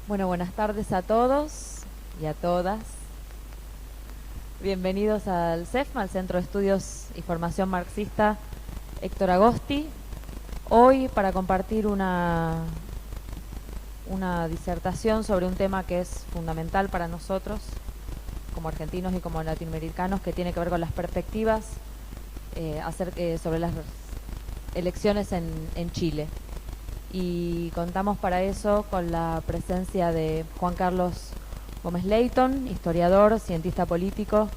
Bueno, buenas tardes a todos y a todas. Bienvenidos al CEFMA, al Centro de Estudios y Formación Marxista Héctor Agosti. Hoy para compartir una disertación sobre un tema que es fundamental para nosotros, como argentinos y como latinoamericanos, que tiene que ver con las perspectivas sobre las elecciones en Chile. Y contamos para eso con la presencia de Juan Carlos Gómez Leyton, historiador, cientista político,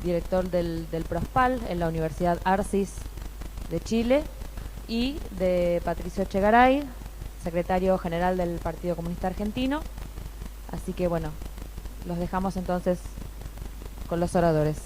director del PROSPAL en la Universidad Arcis de Chile, y de Patricio Echegaray, secretario general del Partido Comunista Argentino. Así que bueno, los dejamos entonces con los oradores.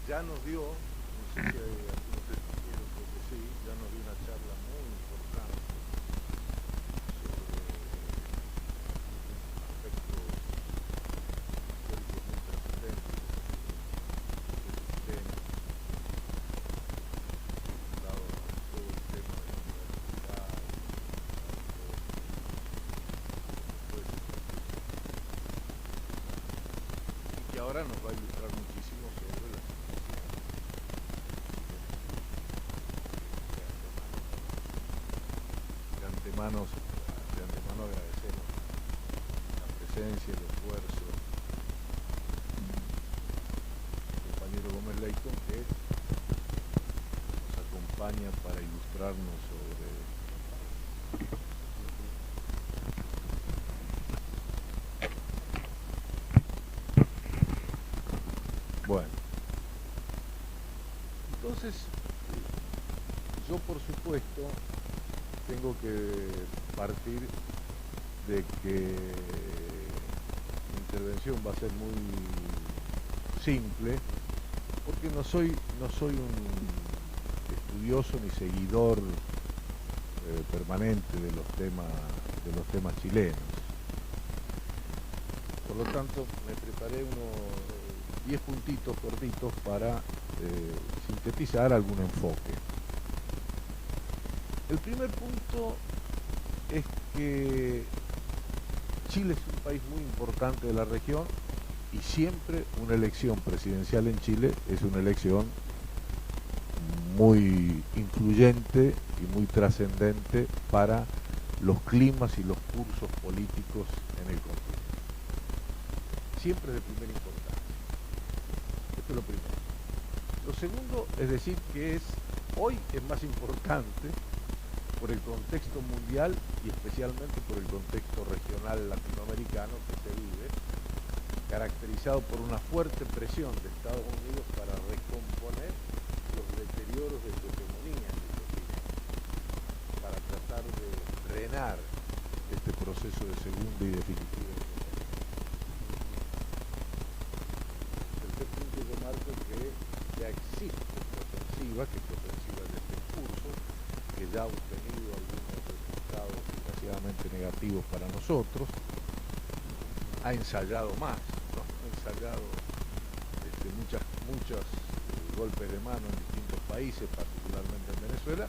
Ya nos dio, no sé si hay algunos testigos, creo que sí, ya nos dio una charla muy importante sobre aspectos históricos muy trascendentes del sistema, dado todo el tema de la universidad, y que ahora nos va a ilustrar muchísimo sobre la de antemano agradecemos la presencia, el esfuerzo del compañero Gómez Leyton, que nos acompaña para ilustrarnos sobre bueno. Entonces, yo por supuesto tengo que partir de que mi intervención va a ser muy simple, porque no soy un estudioso ni seguidor permanente de los temas chilenos. Por lo tanto, me preparé unos 10 puntitos cortitos para sintetizar algún enfoque. El primer punto es que Chile es un país muy importante de la región y siempre una elección presidencial en Chile es una elección muy influyente y muy trascendente para los climas y los cursos políticos en el continente. Siempre de primera importancia. Esto es lo primero. Lo segundo es decir que hoy es más importante por el contexto mundial y especialmente por el contexto regional latinoamericano que se vive, caracterizado por una fuerte presión de Estados Unidos para recomponer los deterioros de su hegemonía en el continente, para tratar de frenar este proceso de segunda y definitiva independencia. El tercer punto yo marco que ya existe esta ofensiva, que esta ofensiva ya está en curso, que ya ha obtenido algunos resultados desgraciadamente negativos para nosotros, ha ensayado más, ¿no? Ha ensayado muchos golpes de mano en distintos países, particularmente en Venezuela,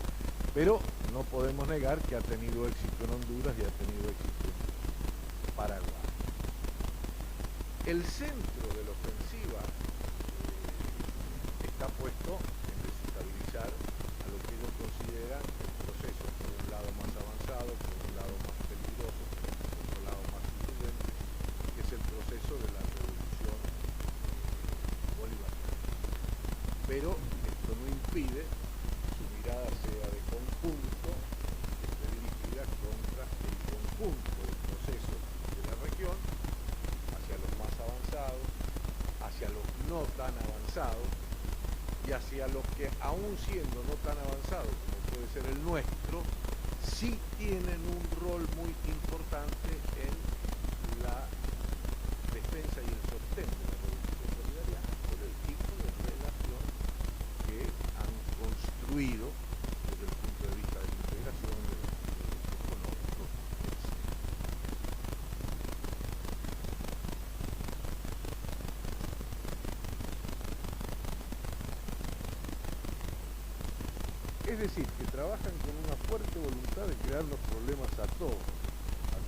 pero no podemos negar que ha tenido éxito en Honduras y ha tenido éxito en Paraguay. El centro de la ofensiva está puesto en desestabilizar a lo que ellos consideran el proceso, por un lado más avanzado, por un lado más peligroso, por otro lado más influyente, que es el proceso de la revolución bolivariana. Pero esto no impide que su mirada sea de conjunto aún siendo no tan avanzados como puede ser el nuestro, sí tienen un rol muy importante en la defensa y el sostén de la revolución bolivariana por el tipo de relación que han construido desde el punto de vista de la integración, desde el punto de vista económico, etc. Es decir, que trabajan con una fuerte voluntad de crearnos problemas a todos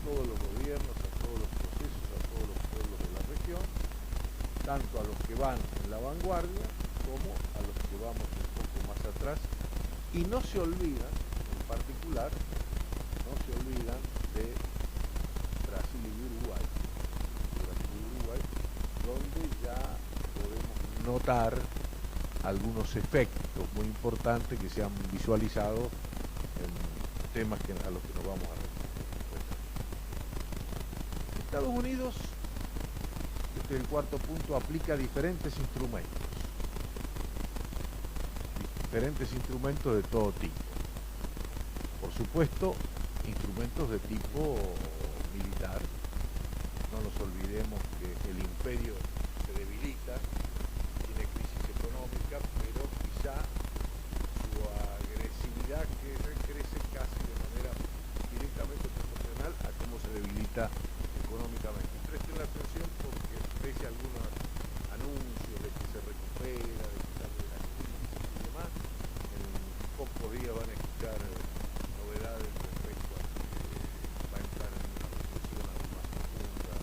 los gobiernos, a todos los procesos, a todos los pueblos de la región, tanto a los que van en la vanguardia como a los que vamos un poco más atrás, y no se olvidan, en particular, no se olvidan de Brasil y Uruguay, donde ya podemos notar algunos efectos muy importantes que se han visualizado en temas a los que nos vamos a referir. Estados Unidos, este es el cuarto punto, aplica diferentes instrumentos de todo tipo. Por supuesto, instrumentos de tipo militar. No nos olvidemos que el imperio se debilita, tiene crisis económica, pero quizá su agresividad crece casi de manera directamente proporcional a cómo se debilita económicamente. Presten la atención porque pese a algunos anuncios de que se recupera, de que sale de la crisis y demás, en pocos días van a escuchar novedades respecto a que va a entrar en una recesión aún más profunda.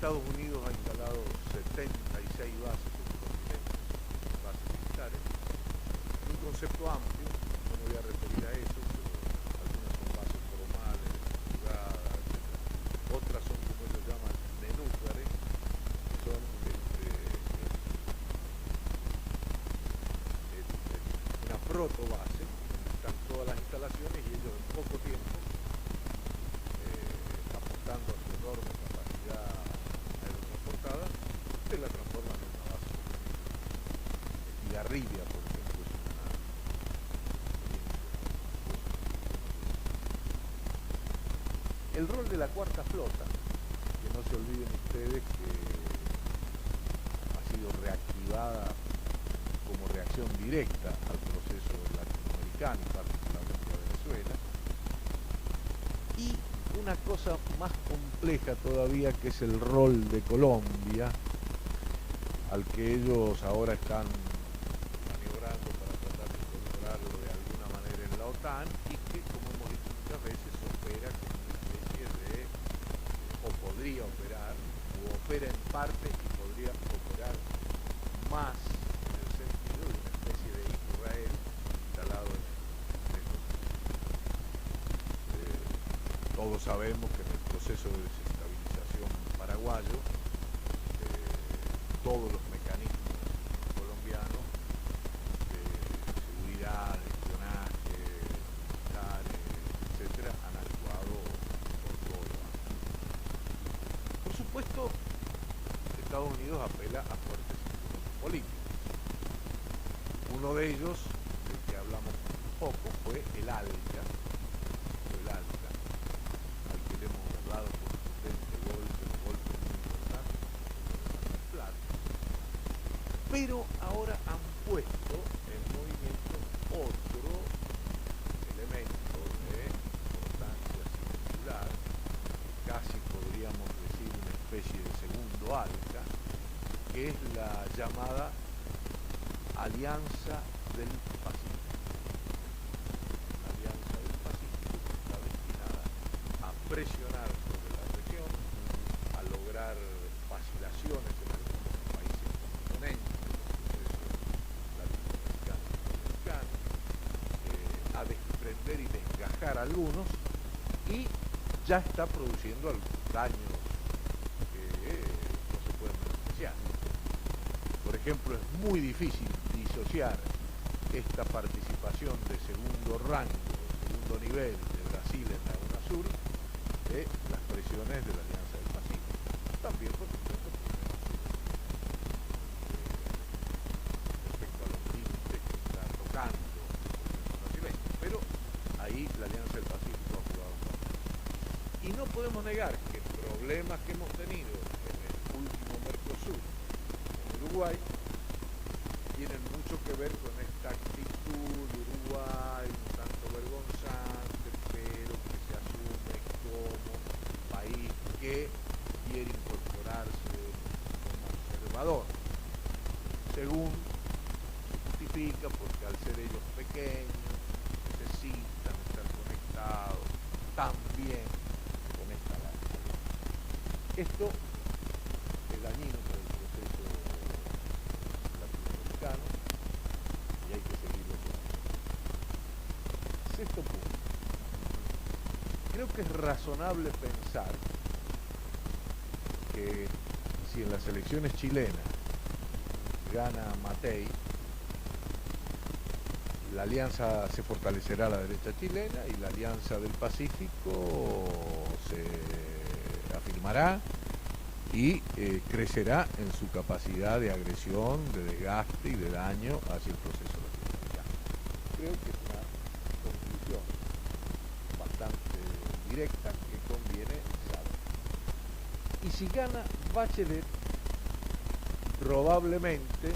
Estados Unidos ha instalado 76 bases en el continente, bases militares, un concepto amplio, no me voy a referir a eso, pero algunas son bases formales, privadas, etc. Otras son, como ellos llaman, nenúcleares, que son una protobase, donde están todas las instalaciones y ellos en poco tiempo, apostando a su enorme capacidad aerotransportada, se la transforman en una base. Estigarribia, por ejemplo, es una experiencia. El rol de la cuarta flota, que no se olviden ustedes que ha sido reactivada como reacción directa al proceso latinoamericano y particularmente a Venezuela, y una cosa más compleja todavía, que es el rol de Colombia, al que ellos ahora están maniobrando para tratar de incorporarlo de alguna manera en la OTAN, y que, como hemos dicho muchas veces, opera como una especie de, o podría operar, o opera en parte y podría operar más en el sentido de una especie de Israel instalado en el todos sabemos que en el proceso de desestabilización paraguayo, todos los mecanismos colombianos de seguridad, de espionaje, militares, etcétera, han actuado por todo lo alto. Por supuesto, Estados Unidos apela a fuertes instrumentos políticos. Uno de ellos, del que hablamos un poco, fue el ALCA, al que le hemos dado por potente golpe muy importante, pero ahora han puesto en movimiento otro elemento de importancia singular, casi podríamos decir una especie de segundo ALCA, que es la llamada Alianza del Pacífico. La Alianza del Pacífico está destinada a presionar sobre la región, a lograr vacilaciones en algunos países componentes de los procesos latinoamericanos y americanos, a desprender y desgajar algunos, y ya está produciendo algunos daños que no se pueden despreciar. Por ejemplo, es muy difícil disociar esta participación de segundo rango, segundo nivel de Brasil en la UNASUR de las presiones de la Alianza del Pacífico. También, por supuesto, podemos negar que problemas que hemos tenido en el último Mercosur en Uruguay tienen mucho que ver con esta actitud de Uruguay, un tanto vergonzante, pero que se asume como un país que quiere incorporarse como observador, según se justifica porque al ser ellos pequeños necesitan estar conectados también con esta larga. Esto es dañino para el proceso latinoamericano y hay que seguirlo con eso. Sexto punto. Creo que es razonable pensar que si en las elecciones chilenas gana Matei, la alianza se fortalecerá a la derecha chilena y la alianza del Pacífico se afirmará y crecerá en su capacidad de agresión, de desgaste y de daño hacia el proceso latinoamericano. Creo que es una conclusión bastante directa que conviene saber. Y si gana Bachelet, probablemente,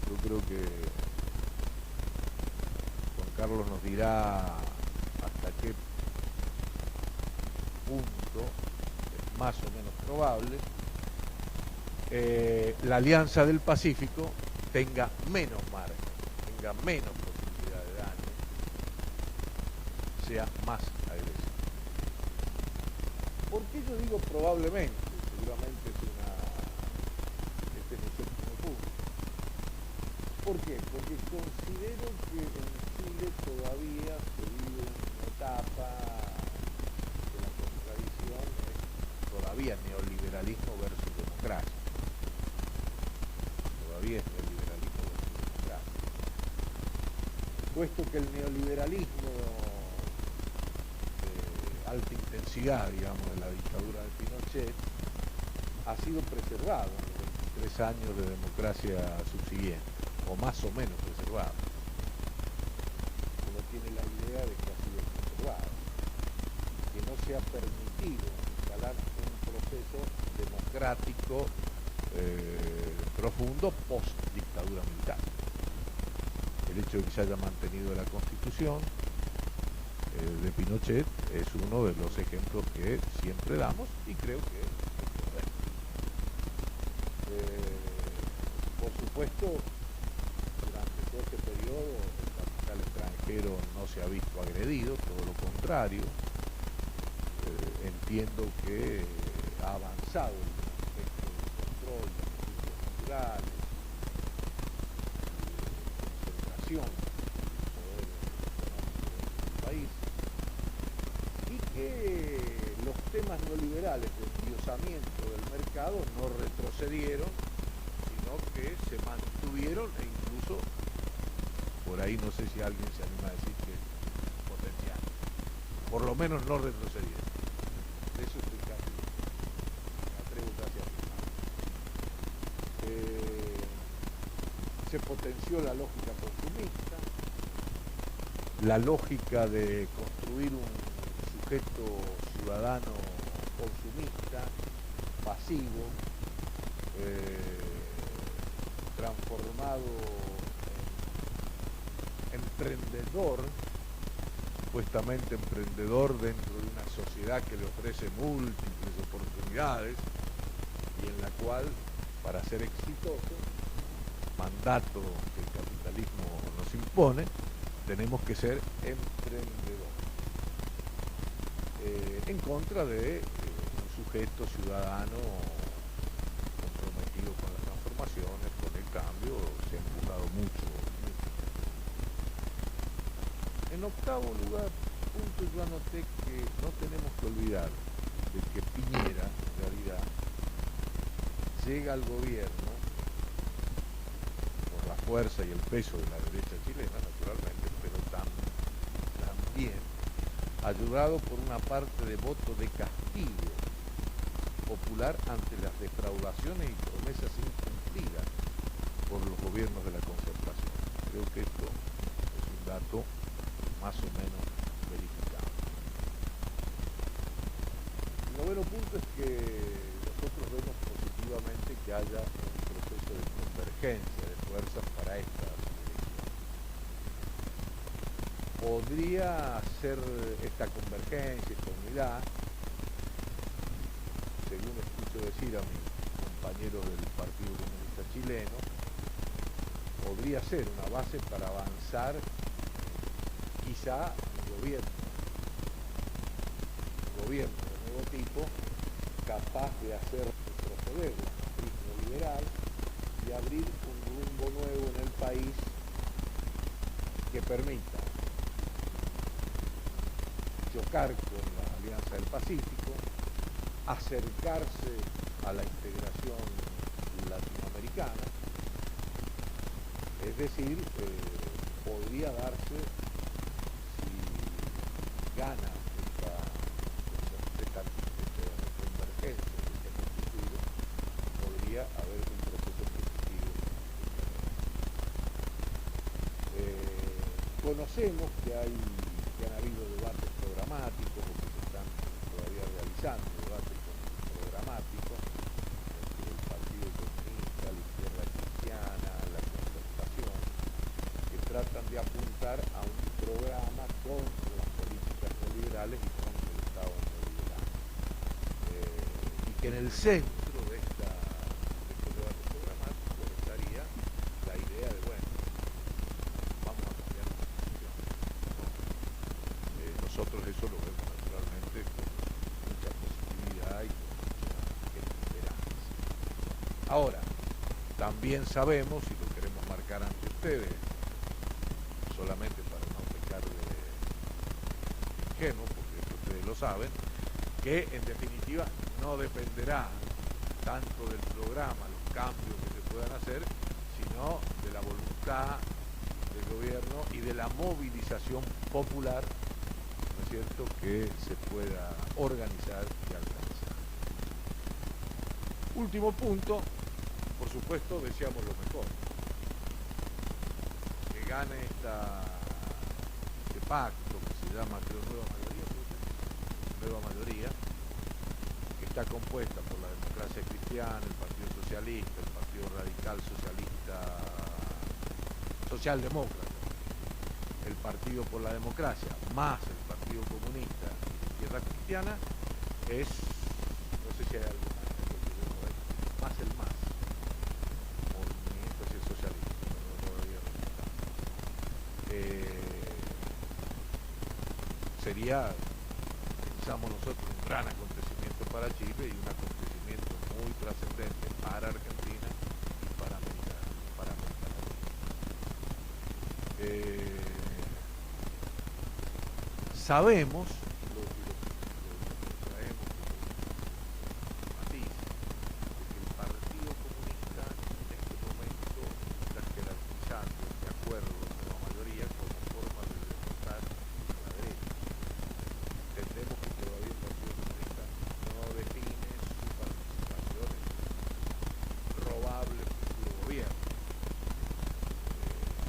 yo creo que Juan Carlos nos dirá hasta qué punto es más o menos probable, la Alianza del Pacífico tenga menos margen, tenga menos posibilidad de daño, sea más agresiva. ¿Por qué yo digo probablemente? Seguramente este es mi séptimo punto. ¿Por qué? Porque considero que en Chile todavía se vive una etapa de la contradicción, todavía neoliberalismo versus democracia. Todavía es neoliberalismo versus democracia. Puesto que el neoliberalismo de alta intensidad, digamos, de la dictadura de Pinochet, ha sido preservado en los 23 años de democracia subsiguiente, o más o menos preservado. Uno tiene la idea de que ha sido preservado, que no se ha permitido instalar un proceso democrático profundo post-dictadura militar. El hecho de que se haya mantenido la Constitución de Pinochet es uno de los ejemplos que siempre damos y creo que es correcto. Por supuesto, durante todo este periodo el capital extranjero no se ha visto agredido, todo lo contrario. Entiendo que ha avanzado en el aspecto del control de los recursos naturales, concentración del poder económico del país, y que los temas neoliberales de endiosamiento del mercado no retrocedieron, sino que se mantuvieron e incluso, por ahí no sé si alguien se anima a decir que potenciaron, por lo menos no retrocedieron. De eso estoy casi, me atrevo casi a afirmar. Se potenció la lógica consumista, la lógica de construir un sujeto ciudadano consumista, pasivo, transformado en emprendedor, supuestamente emprendedor dentro de una sociedad que le ofrece múltiples oportunidades y en la cual, para ser exitoso, mandato que el capitalismo nos impone, tenemos que ser emprendedores, en contra de un sujeto ciudadano comprometido con las transformaciones, con el cambio. Se ha empujado mucho. En octavo lugar, yo anoté que no tenemos que olvidar de que Piñera, en realidad, llega al gobierno por la fuerza y el peso de la derecha chilena, naturalmente, pero también ayudado por una parte de voto de castigo popular ante las defraudaciones y promesas incumplidas por los gobiernos de la concertación. Creo que esto es un dato más o menos verificado. noveno punto es que nosotros vemos positivamente que haya un proceso de convergencia de fuerzas para estas elecciones. Podría ser esta convergencia, esta unidad, según escucho decir a mis compañeros del Partido Comunista Chileno, podría ser una base para avanzar quizá un gobierno de nuevo tipo capaz de hacer retroceder el macrismo liberal y abrir un rumbo nuevo en el país que permita chocar con la Alianza del Pacífico, acercarse a la integración latinoamericana, es decir, podría darse, si gana esta convergencia que se ha constituido, podría haber un proceso positivo. Conocemos que han habido debates programáticos o que se están todavía realizando debates programáticos entre el Partido Comunista, la Izquierda Cristiana, la Concertación, que tratan de apuntar a un programa contra las políticas neoliberales y contra el Estado neoliberal. Y que en el centro de estos debates programáticos estaría la idea de, bueno, vamos a cambiar la constitución, ¿no? Nosotros eso lo vemos naturalmente con mucha positividad y con mucha esperanza. Ahora, también sabemos, y lo queremos marcar ante ustedes, solamente para no pecar de ingenuo, porque ustedes lo saben, que en definitiva no dependerá tanto del programa, los cambios que se puedan hacer, sino de la voluntad del gobierno y de la movilización popular, ¿no es cierto?, que se pueda organizar y alcanzar. Último punto, por supuesto, deseamos lo mejor. Que gane este pacto que se llama, creo, Nueva Mayoría, que está compuesta por la Democracia Cristiana, el Partido Socialista, el Partido Radical Socialista Socialdemócrata, el Partido por la Democracia, más el Partido Comunista y la Izquierda Cristiana, es, no sé si hay algo más el MAS, Movimiento Socialista, no lo había registrado. Sería, pensamos nosotros, un gran acontecimiento para Chile y un acontecimiento muy trascendente para Argentina y para América Latina. Sabemos, lo traemos como matiz, que el Partido Comunista en este momento está jerarquizando de acuerdo a la nueva mayoría como forma de derrotar a la derecha. Entendemos que todavía el Partido Comunista no define su participación en probable futuro gobierno.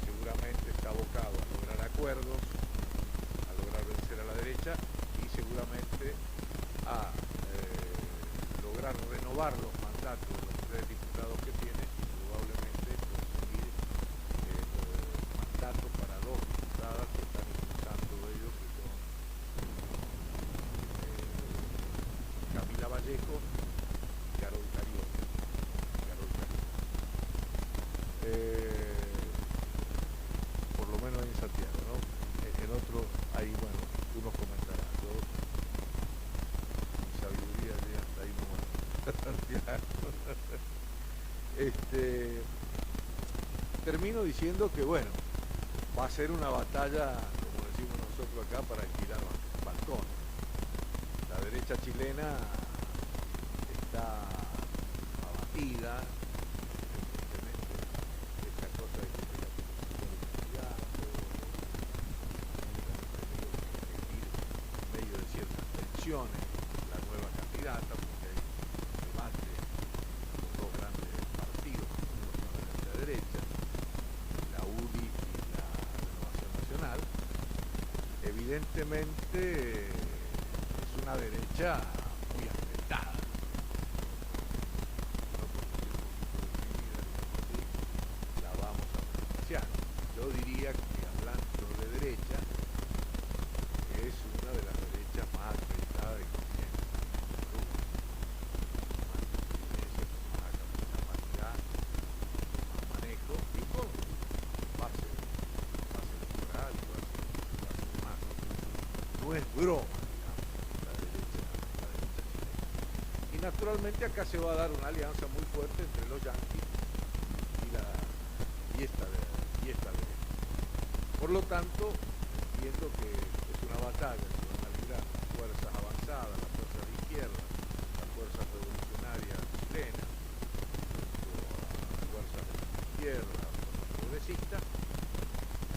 Seguramente está abocado a lograr acuerdos, a lograr vencer a la derecha y seguramente a lograr renovar los mandatos de los 3 diputados que tiene y probablemente conseguir mandatos para 2 diputadas que están impulsando ellos, que son Camila Vallejo y Carol Carioca. Por lo menos en Santiago, ¿no? En otro, ahí, bueno, tú nos comentarás. Yo, mi sabiduría llega hasta ahí nomás. Termino diciendo que, bueno, va a ser una batalla, como decimos nosotros acá, para alquilar balcones. La derecha chilena está abatida, evidentemente, esta cosa de que la en medio de ciertas tensiones la nueva candidata, porque hay debate con los 2 grandes partidos, la derecha, la UDI y la Renovación Nacional. Evidentemente es una derecha muy naturalmente acá se va a dar una alianza muy fuerte entre los yanquis y esta derecha. Por lo tanto, entiendo que es una batalla que van a librar las fuerzas avanzadas, las fuerzas de izquierda, las fuerzas revolucionarias chilenas, las fuerzas de la izquierda, las fuerzas progresistas,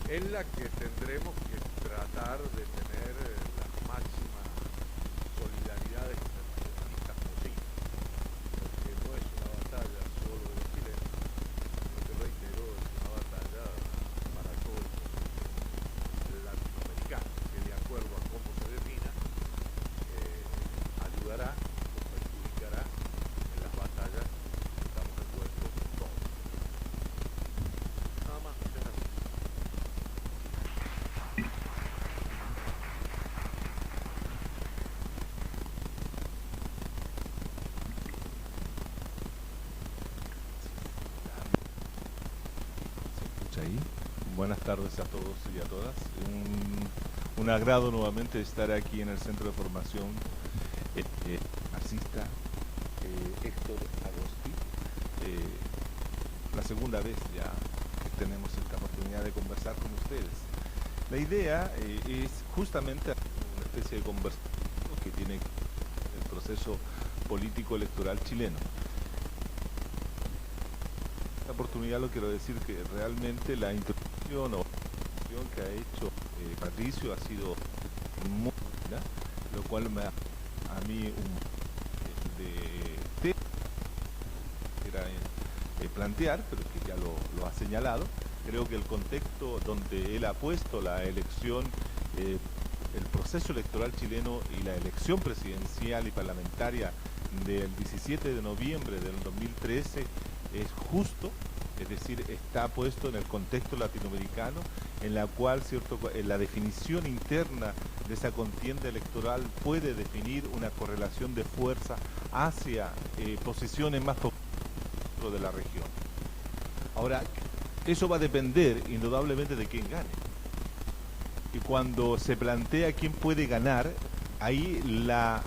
en la que tendremos que tratar de tener las máximas solidaridades internacionalistas posibles, porque no es una batalla solo de los chilenos, sino que reitero, es una batalla para todo el mundo latinoamericano, que de acuerdo a cómo se defina, ayudará o perjudicará en las batallas que estamos envueltos todos. Nada más, muchas gracias. Ahí. Buenas tardes a todos y a todas. Un agrado nuevamente estar aquí en el Centro de Formación Marxista Héctor Agosti. La segunda vez ya que tenemos esta oportunidad de conversar con ustedes. La idea es justamente una especie de conversación que tiene el proceso político electoral chileno. Oportunidad lo quiero decir que realmente la introducción o que ha hecho Patricio ha sido muy buena, lo cual me da a mí un plantear, pero que ya lo ha señalado. Creo que el contexto donde él ha puesto la elección, el proceso electoral chileno y la elección presidencial y parlamentaria del 17 de noviembre del 2013 es justo, es decir, está puesto en el contexto latinoamericano, en la cual, cierto, la definición interna de esa contienda electoral puede definir una correlación de fuerza hacia posiciones más de la región. Ahora, eso va a depender indudablemente de quién gane. Y cuando se plantea quién puede ganar, ahí la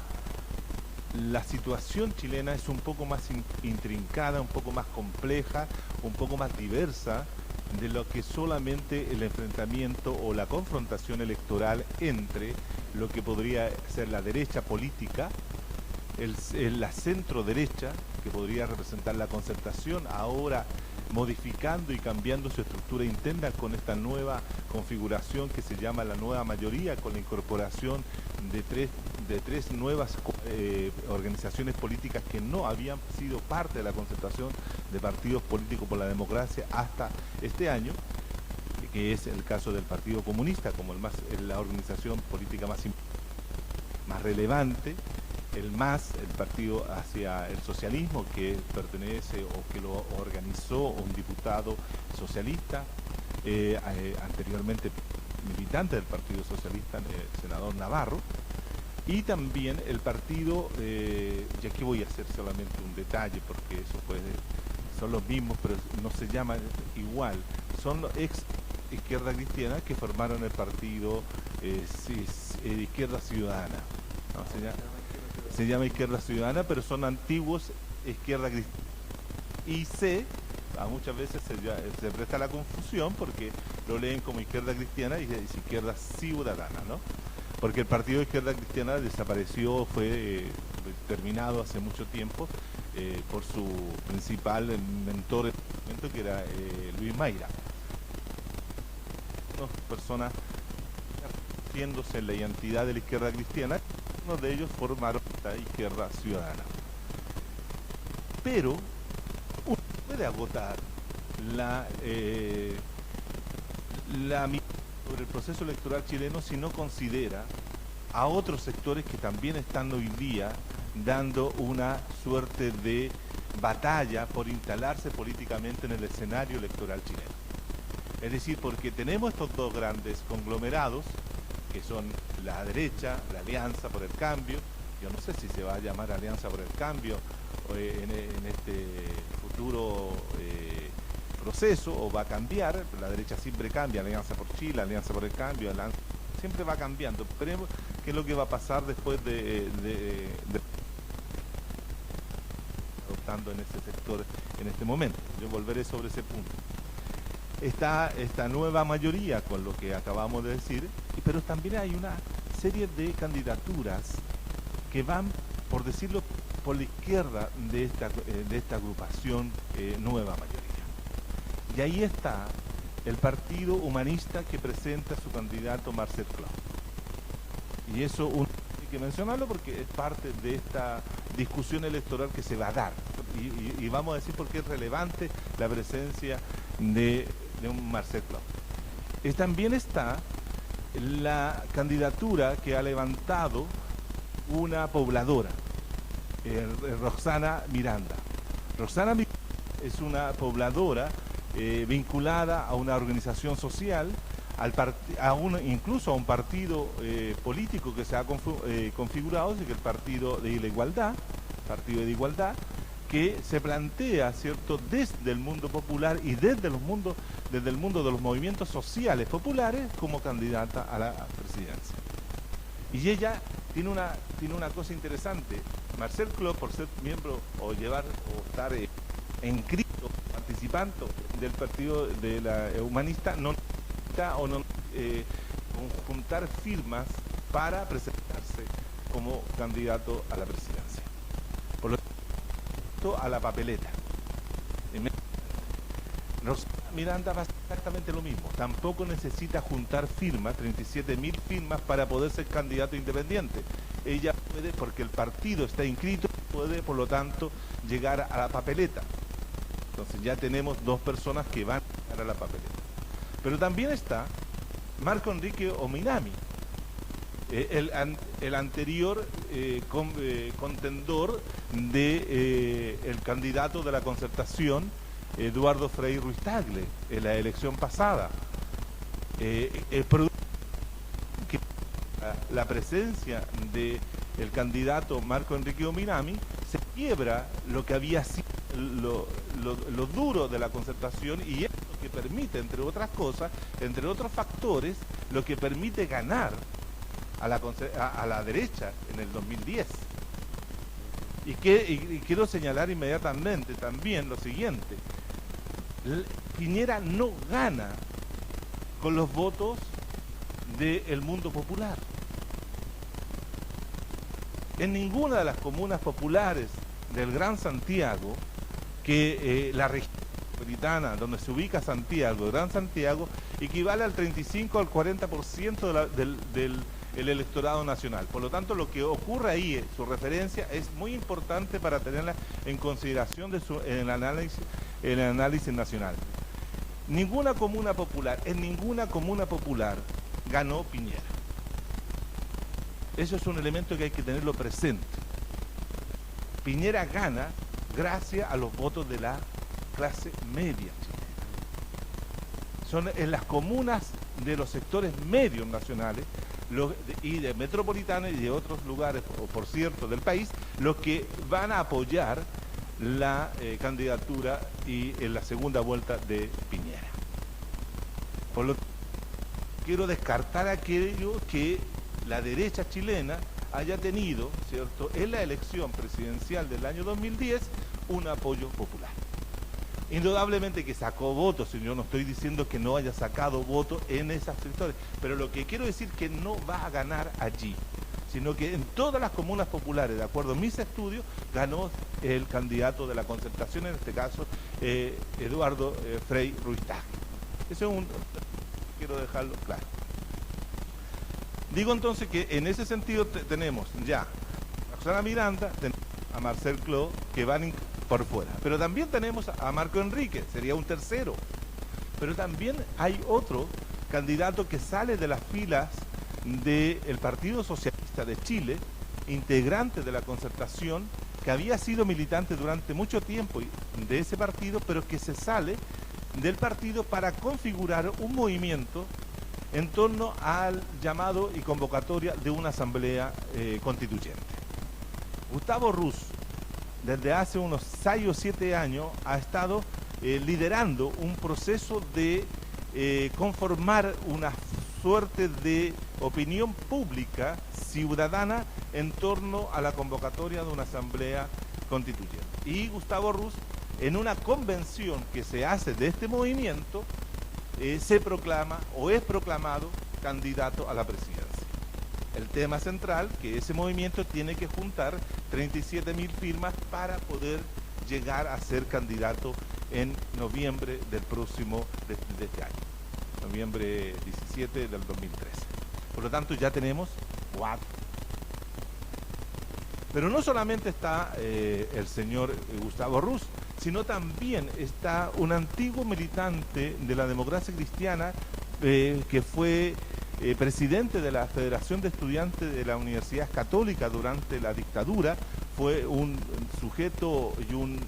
situación chilena es un poco más intrincada, un poco más compleja, un poco más diversa de lo que solamente el enfrentamiento o la confrontación electoral entre lo que podría ser la derecha política, la centro derecha, que podría representar la Concertación, ahora modificando y cambiando su estructura interna con esta nueva configuración que se llama la nueva mayoría, con la incorporación de tres nuevas organizaciones políticas que no habían sido parte de la Concertación de Partidos Políticos por la Democracia hasta este año, que es el caso del Partido Comunista como la organización política más relevante, el partido hacia el socialismo, que pertenece o que lo organizó un diputado socialista, anteriormente militante del Partido Socialista, el senador Navarro, y también el partido, y aquí voy a hacer solamente un detalle porque eso son los mismos, pero no se llaman igual, son los ex Izquierda Cristiana que formaron el partido Izquierda Ciudadana, ¿no? Se llama Izquierda Ciudadana, pero son antiguos Izquierda Cristiana. Y muchas veces se presta la confusión porque lo leen como Izquierda Cristiana y es Izquierda Ciudadana, ¿no? Porque el partido de Izquierda Cristiana desapareció, fue terminado hace mucho tiempo por su principal mentor, que era Luis Mayra. Dos personas haciéndose en la identidad de la Izquierda Cristiana, uno de ellos formaron la Izquierda Ciudadana. Pero uno puede agotar la sobre el proceso electoral chileno si no considera a otros sectores que también están hoy día dando una suerte de batalla por instalarse políticamente en el escenario electoral chileno. Es decir, porque tenemos estos dos grandes conglomerados, que son la derecha, la Alianza por el Cambio. Yo no sé si se va a llamar Alianza por el Cambio en este futuro proceso, o va a cambiar. La derecha siempre cambia, Alianza por Chile, Alianza por el Cambio, siempre va cambiando. Esperemos qué es lo que va a pasar después pasando en ese sector en este momento. Yo volveré sobre ese punto. Está esta nueva mayoría con lo que acabamos de decir, pero también hay una serie de candidaturas que van, por decirlo, por la izquierda de esta agrupación nueva mayoría. Y ahí está el Partido Humanista que presenta a su candidato Marcel Clos. Y eso hay que mencionarlo porque es parte de esta discusión electoral que se va a dar. Y vamos a decir por qué es relevante la presencia de un Marcel Clos. También está la candidatura que ha levantado una pobladora, Roxana Miranda. Roxana Miranda es una pobladora vinculada a una organización social, incluso a un partido político que se ha configurado, que es el Partido de la Igualdad, que se plantea, ¿cierto?, desde el mundo popular y desde el mundo de los movimientos sociales populares como candidata a la presidencia. Y ella tiene una cosa interesante. Marcel Clos, por ser miembro o estar inscrito, participando del Partido de la Humanista, no necesita o no juntar firmas para presentarse como candidato a la presidencia. Por lo tanto, a la papeleta. Miranda va a hacer exactamente lo mismo. Tampoco necesita juntar firmas, 37.000 firmas, para poder ser candidato independiente. Ella puede, porque el partido está inscrito, puede, por lo tanto, llegar a la papeleta. Entonces ya tenemos dos personas que van a llegar a la papeleta. Pero también está Marco Enrique Ominami, el anterior contendor de el candidato de la Concertación, Eduardo Frei Ruiz-Tagle, en la elección pasada. La presencia del candidato Marco Enrique Ominami se quiebra lo que había sido lo duro de la Concertación, y es lo que permite, entre otras cosas, entre otros factores, lo que permite ganar a la derecha en el 2010. Y quiero señalar inmediatamente también lo siguiente: Piñera no gana con los votos del mundo popular. En ninguna de las comunas populares del Gran Santiago, que la región metropolitana donde se ubica Santiago, Gran Santiago, equivale al 35 al 40% del electorado nacional. Por lo tanto, lo que ocurre ahí, su referencia, es muy importante para tenerla en consideración en el análisis nacional. En ninguna comuna popular ganó Piñera. Eso es un elemento que hay que tenerlo presente. Piñera gana gracias a los votos de la clase media chilena. Son en las comunas de los sectores medios nacionales y de metropolitanos y de otros lugares, por cierto, del país, los que van a apoyar la candidatura y en la segunda vuelta de Piñera. Por lo tanto, quiero descartar aquello que la derecha chilena haya tenido, ¿cierto?, en la elección presidencial del año 2010, un apoyo popular. Indudablemente que sacó votos, y yo no estoy diciendo que no haya sacado votos en esos sectores, pero lo que quiero decir es que no va a ganar allí, sino que en todas las comunas populares, de acuerdo a mis estudios, ganó el candidato de la Concertación, en este caso, Eduardo Frei Ruiz-Tagle. Eso es quiero dejarlo claro. Digo entonces que en ese sentido tenemos ya a Roxana Miranda, tenemos a Marcel Clos, que van por fuera, pero también tenemos a Marco Enrique, sería un tercero, pero también hay otro candidato que sale de las filas del Partido Socialista de Chile, integrante de la Concertación, que había sido militante durante mucho tiempo de ese partido, pero que se sale del partido para configurar un movimiento en torno al llamado y convocatoria de una asamblea constituyente. Gustavo Ruz, desde hace unos 6 o 7 años, ha estado liderando un proceso de conformar una suerte de opinión pública ciudadana en torno a la convocatoria de una asamblea constituyente. Y Gustavo Ruz, en una convención que se hace de este movimiento, se proclama o es proclamado candidato a la presidencia. El tema central, que ese movimiento tiene que juntar 37.000 firmas para poder llegar a ser candidato en noviembre del próximo, de este año, noviembre 17 del 2013. Por lo tanto, ya tenemos 4. Pero no solamente está el señor Gustavo Ruz, sino también está un antiguo militante de la democracia cristiana que fue presidente de la Federación de Estudiantes de la Universidad Católica durante la dictadura, fue un sujeto y un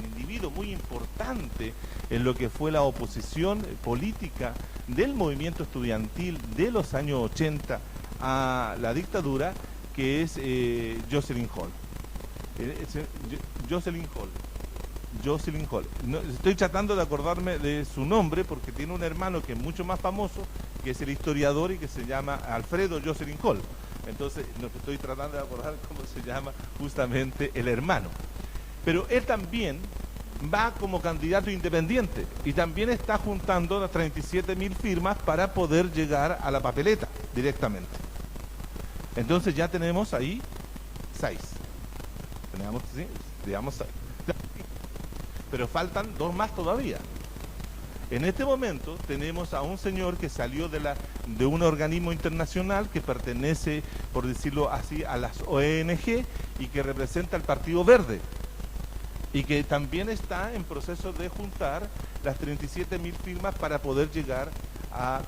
individuo muy importante en lo que fue la oposición política del movimiento estudiantil de los años 80 a la dictadura, que es Jocelyn Hall. Jocelyn Hall. No, estoy tratando de acordarme de su nombre porque tiene un hermano que es mucho más famoso, que es el historiador y que se llama Alfredo Jocelyn Hall. Entonces, estoy tratando de acordar cómo se llama justamente el hermano. Pero él también va como candidato independiente y también está juntando las 37.000 firmas para poder llegar a la papeleta directamente. Entonces ya tenemos ahí 6. Tenemos, ¿sí? Digamos 6. Pero faltan 2 más todavía. En este momento tenemos a un señor que salió de un organismo internacional que pertenece, por decirlo así, a las ONG y que representa al Partido Verde y que también está en proceso de juntar las 37.000 firmas para poder llegar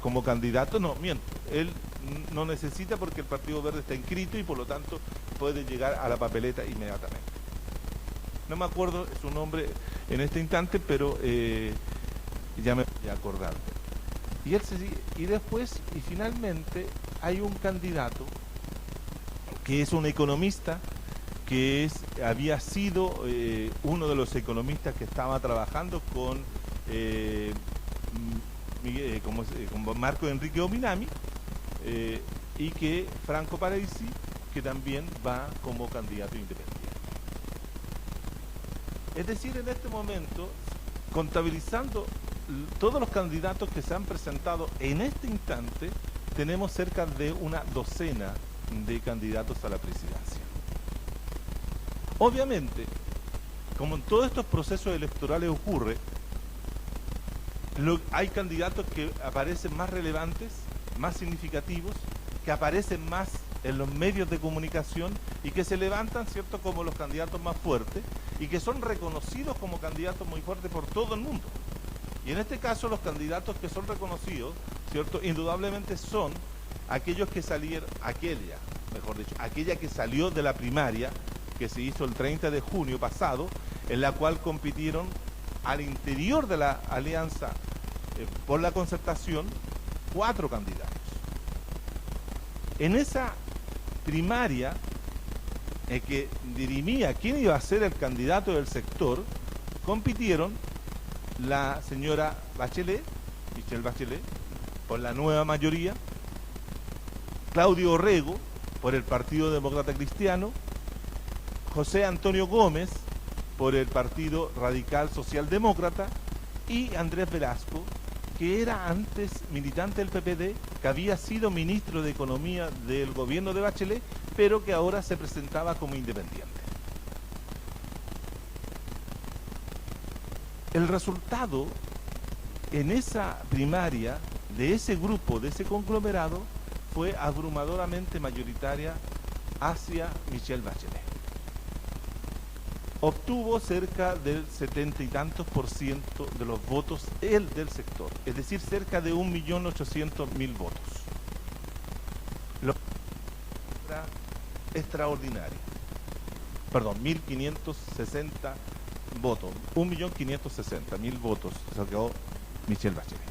como candidato. No, miento, él no necesita porque el Partido Verde está inscrito y por lo tanto puede llegar a la papeleta inmediatamente. No me acuerdo su nombre en este instante, pero ya me voy a acordar. Y después, y finalmente, hay un candidato que es un economista, que había sido uno de los economistas que estaba trabajando con Marco Enrique Ominami, y que Franco Parisi, que también va como candidato independiente. Es decir, en este momento, contabilizando todos los candidatos que se han presentado en este instante, tenemos cerca de una docena de candidatos a la presidencia. Obviamente, como en todos estos procesos electorales ocurre, hay candidatos que aparecen más relevantes, más significativos, que aparecen más en los medios de comunicación y que se levantan, ¿cierto?, como los candidatos más fuertes y que son reconocidos como candidatos muy fuertes por todo el mundo. Y en este caso los candidatos que son reconocidos, ¿cierto?, indudablemente son aquellos que salieron, aquella que salió de la primaria que se hizo el 30 de junio pasado, en la cual compitieron al interior de la alianza por la concertación 4 candidatos. En esa primaria que dirimía quién iba a ser el candidato del sector, compitieron la señora Bachelet, Michelle Bachelet, por la Nueva Mayoría, Claudio Orrego, por el Partido Demócrata Cristiano, José Antonio Gómez, por el Partido Radical Socialdemócrata, y Andrés Velasco, que era antes militante del PPD, que había sido ministro de Economía del gobierno de Bachelet, pero que ahora se presentaba como independiente. El resultado en esa primaria de ese grupo, de ese conglomerado, fue abrumadoramente mayoritaria hacia Michelle Bachelet. Obtuvo cerca del 70 y tantos % de los votos él del sector, es decir, cerca de 1.800.000 votos. Lo que era extraordinario. Perdón, 1.560 votos, 1.560.000 votos sacó Michelle Bachelet.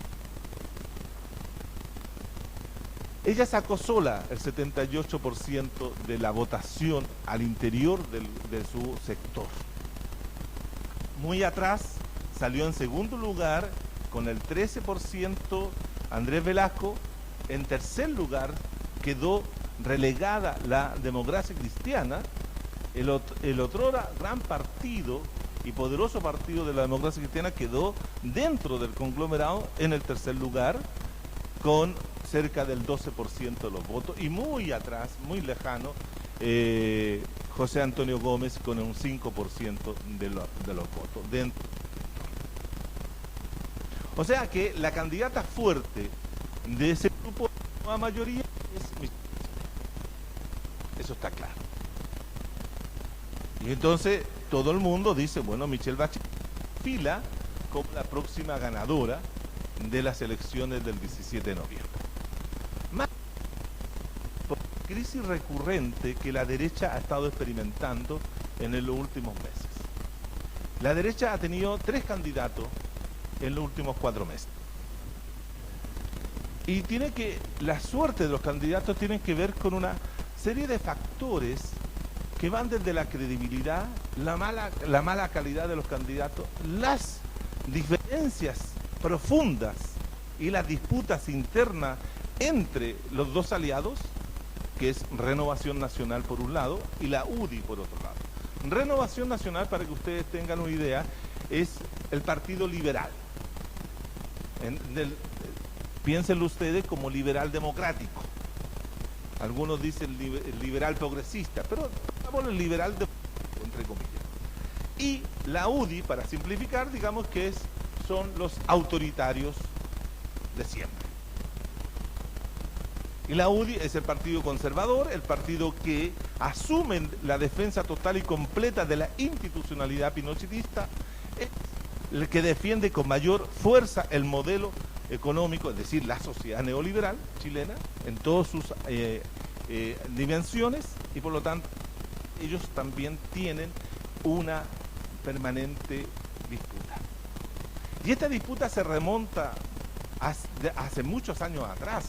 Ella sacó sola el 78% de la votación al interior de su sector. Muy atrás salió en segundo lugar con el 13% Andrés Velasco. En tercer lugar quedó relegada la Democracia Cristiana el otrora gran partido y poderoso partido de la democracia cristiana quedó dentro del conglomerado en el tercer lugar con cerca del 12% de los votos, y muy atrás, muy lejano, José Antonio Gómez con un 5% de los votos. O sea que la candidata fuerte de ese grupo de nueva mayoría es Michelle Bachelet. Eso está claro. Y entonces todo el mundo dice, bueno, Michelle Bachelet fila como la próxima ganadora de las elecciones del 17 de noviembre. Más por la crisis recurrente que la derecha ha estado experimentando en los últimos meses. La derecha ha tenido 3 candidatos en los últimos 4 meses. Y la suerte de los candidatos tiene que ver con una serie de factores que van desde la credibilidad, la mala calidad de los candidatos, las diferencias profundas y las disputas internas entre los dos aliados, que es Renovación Nacional por un lado y la UDI por otro lado. Renovación Nacional, para que ustedes tengan una idea, es el partido liberal. Piénsenlo ustedes como liberal democrático. Algunos dicen liberal progresista, pero digamos el liberal democrático, entre comillas. Y la UDI, para simplificar, digamos que son los autoritarios de siempre. Y la UDI es el partido conservador, el partido que asume la defensa total y completa de la institucionalidad pinochetista, es el que defiende con mayor fuerza el modelo económico, es decir, la sociedad neoliberal chilena, en todas sus dimensiones, y por lo tanto ellos también tienen una permanente disputa. Y esta disputa se remonta hace muchos años atrás.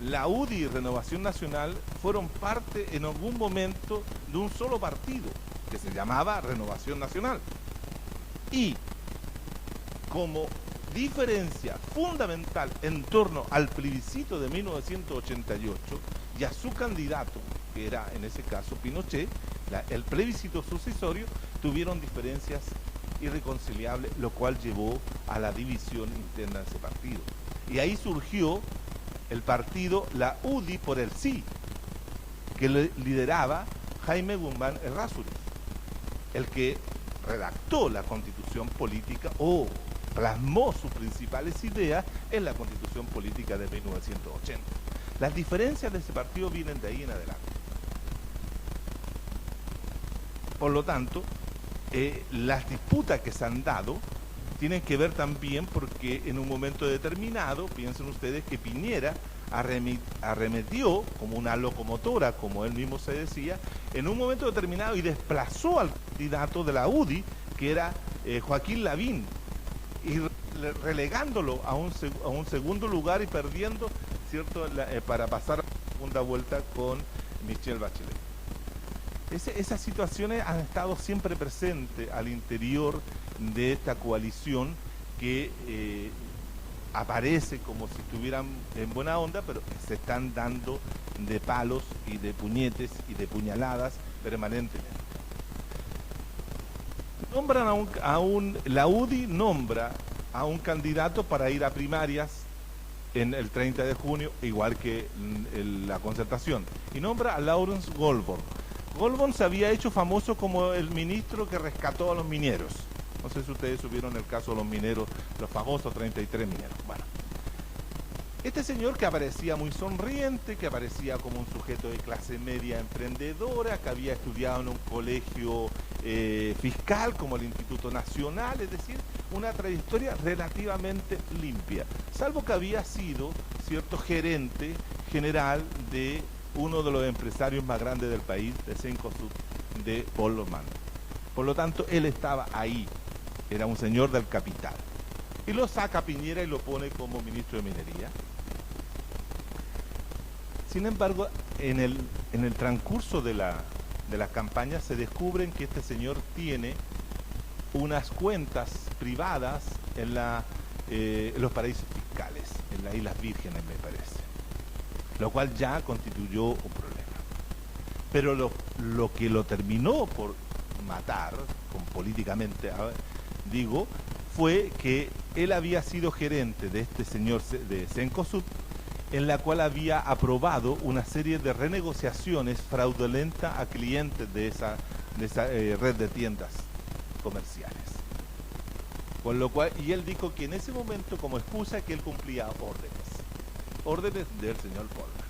La UDI y Renovación Nacional fueron parte en algún momento de un solo partido, que se llamaba Renovación Nacional. Y como diferencia fundamental en torno al plebiscito de 1988 y a su candidato, que era en ese caso Pinochet, el plebiscito sucesorio, tuvieron diferencias irreconciliables, lo cual llevó a la división interna de ese partido. Y ahí surgió el partido, la UDI por el sí, que lideraba Jaime Guzmán Errázuriz, el que redactó la constitución política o plasmó sus principales ideas en la constitución política de 1980. Las diferencias de ese partido vienen de ahí en adelante. Por lo tanto, las disputas que se han dado tienen que ver también porque en un momento determinado, piensen ustedes que Piñera arremetió como una locomotora, como él mismo se decía, en un momento determinado y desplazó al candidato de la UDI, que era Joaquín Lavín, y relegándolo a un segundo lugar y perdiendo, ¿cierto?, para pasar a la segunda vuelta con Michelle Bachelet. Esas situaciones han estado siempre presentes al interior de esta coalición que aparece como si estuvieran en buena onda, pero se están dando de palos y de puñetes y de puñaladas permanentemente. La UDI nombra a un candidato para ir a primarias en el 30 de junio, igual que la Concertación, y nombra a Lawrence Goldborn. Goldborn se había hecho famoso como el ministro que rescató a los mineros. No sé si ustedes supieron el caso de los mineros, los famosos 33 mineros. Bueno, este señor que aparecía muy sonriente, que aparecía como un sujeto de clase media emprendedora, que había estudiado en un colegio fiscal como el Instituto Nacional, es decir, una trayectoria relativamente limpia, salvo que había sido cierto gerente general de uno de los empresarios más grandes del país, de Cencosud, de Paul Lomán. Por lo tanto, él estaba ahí, era un señor del capital. Y lo saca Piñera y lo pone como ministro de Minería. Sin embargo, en el transcurso de las campañas se descubren que este señor tiene unas cuentas privadas en los paraísos fiscales, en las Islas Vírgenes, me parece, lo cual ya constituyó un problema. Pero lo que lo terminó por matar, políticamente, digo, fue que él había sido gerente de este señor de Cencosud, en la cual había aprobado una serie de renegociaciones fraudulentas a clientes de esa red de tiendas comerciales. Con lo cual, y él dijo que en ese momento, como excusa, que él cumplía órdenes del señor Polman.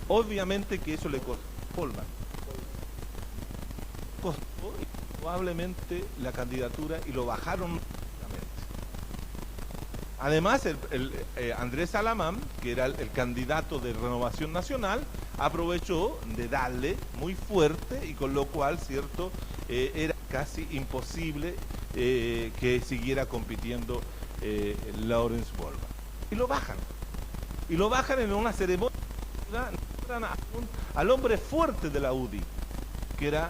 Obviamente que eso le costó probablemente la candidatura y lo bajaron. Además, Andrés Alamán, que era el candidato de Renovación Nacional, aprovechó de darle muy fuerte, y con lo cual, cierto, era casi imposible que siguiera compitiendo Lawrence Polman. Y lo bajan. Y lo bajan en una ceremonia al hombre fuerte de la UDI, que era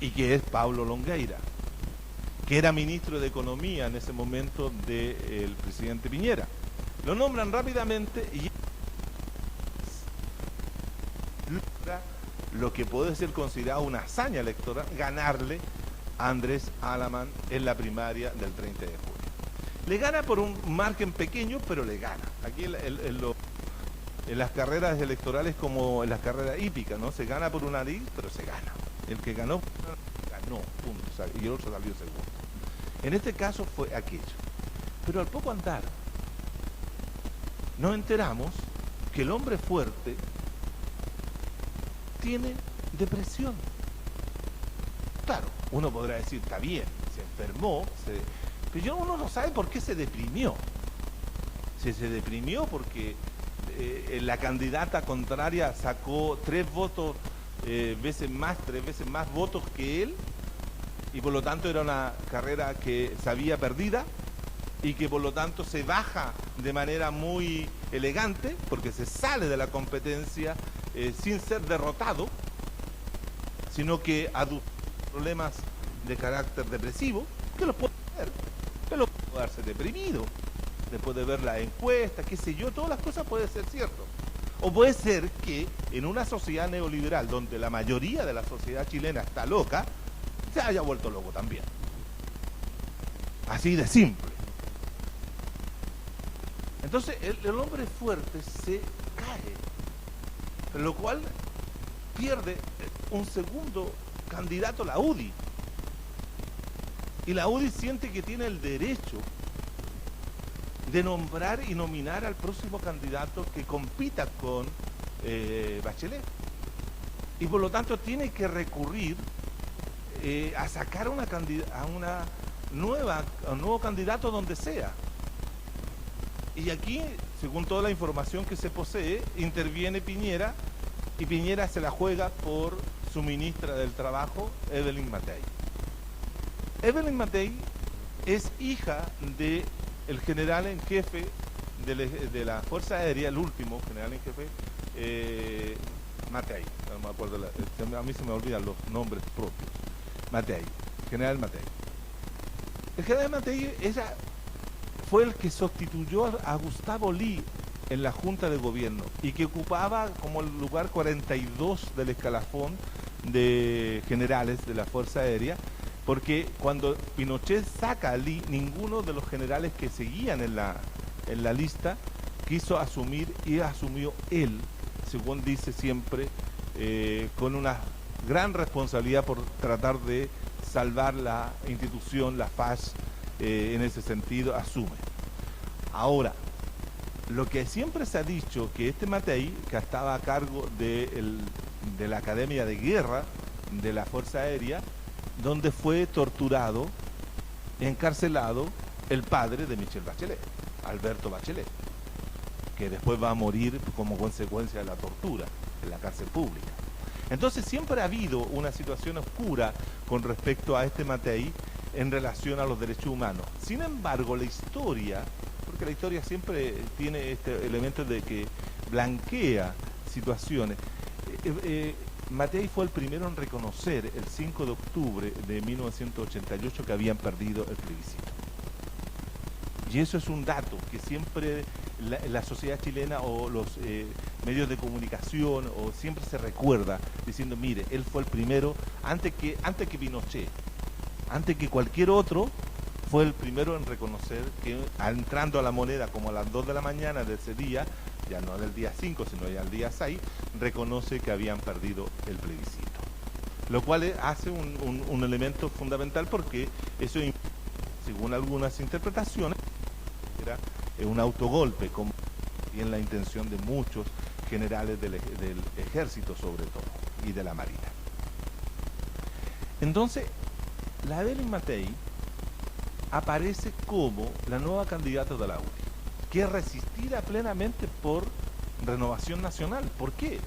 y que es Pablo Longueira, que era ministro de Economía en ese momento del presidente Piñera. Lo nombran rápidamente y logra lo que puede ser considerado una hazaña electoral, ganarle a Andrés Alamán en la primaria del 30 de junio. Le gana por un margen pequeño, pero le gana. Aquí en las carreras electorales, como en las carreras hípicas, ¿no? Se gana por una nariz, pero se gana. El que ganó, punto, y el otro salió segundo. En este caso fue aquello. Pero al poco andar, nos enteramos que el hombre fuerte tiene depresión. Claro, uno podrá decir, está bien, se enfermó, pero uno no sabe por qué se deprimió. Si se deprimió porque la candidata contraria sacó 3 veces más votos que él, y por lo tanto era una carrera que se había perdida, y que por lo tanto se baja de manera muy elegante, porque se sale de la competencia sin ser derrotado, sino que aduce problemas de carácter depresivo, que lo puede hacer, pero puede quedarse deprimido, después de ver la encuesta, qué sé yo, todas las cosas puede ser cierto. O puede ser que en una sociedad neoliberal, donde la mayoría de la sociedad chilena está loca, se haya vuelto loco también. Así de simple. Entonces el hombre fuerte se cae, lo cual pierde un segundo candidato, la UDI. Y la UDI siente que tiene el derecho de nombrar y nominar al próximo candidato que compita con Bachelet. Y por lo tanto tiene que recurrir a sacar a un nuevo candidato donde sea. Y aquí, según toda la información que se posee, interviene Piñera, y Piñera se la juega por su ministra del Trabajo, Evelyn Matei. Evelyn Matei es hija de el general en jefe de la Fuerza Aérea, el último general en jefe, Matei. No me acuerdo, a mí se me olvidan los nombres propios. Matei, general Matei. El general Matei fue el que sustituyó a Gustavo Lee en la Junta de Gobierno, y que ocupaba como el lugar 42 del escalafón de generales de la Fuerza Aérea, porque cuando Pinochet saca a Lee, ninguno de los generales que seguían en la lista quiso asumir, y asumió él, según dice siempre, con una gran responsabilidad por tratar de salvar la institución, la FAS, en ese sentido, asume. Ahora, lo que siempre se ha dicho, que este Matei, que estaba a cargo de la Academia de Guerra de la Fuerza Aérea, donde fue torturado, encarcelado, el padre de Michelle Bachelet, Alberto Bachelet, que después va a morir como consecuencia de la tortura en la cárcel pública. Entonces siempre ha habido una situación oscura con respecto a este Matei en relación a los derechos humanos. Sin embargo, la historia, porque la historia siempre tiene este elemento de que blanquea situaciones, Matei fue el primero en reconocer el 5 de octubre de 1988 que habían perdido el plebiscito. Y eso es un dato que siempre la sociedad chilena o los medios de comunicación o siempre se recuerda diciendo, mire, él fue el primero, antes que Pinochet, antes que cualquier otro, fue el primero en reconocer que entrando a la Moneda como a las 2 de la mañana de ese día, ya no del día 5, sino ya el día 6, reconoce que habían perdido el plebiscito. Lo cual hace un elemento fundamental porque eso, según algunas interpretaciones, era un autogolpe, como en la intención de muchos generales del ejército sobre todo, y de la marina. Entonces, la Evelyn Matei aparece como la nueva candidata de la UDI, que es resistida plenamente por Renovación Nacional. ¿Por qué?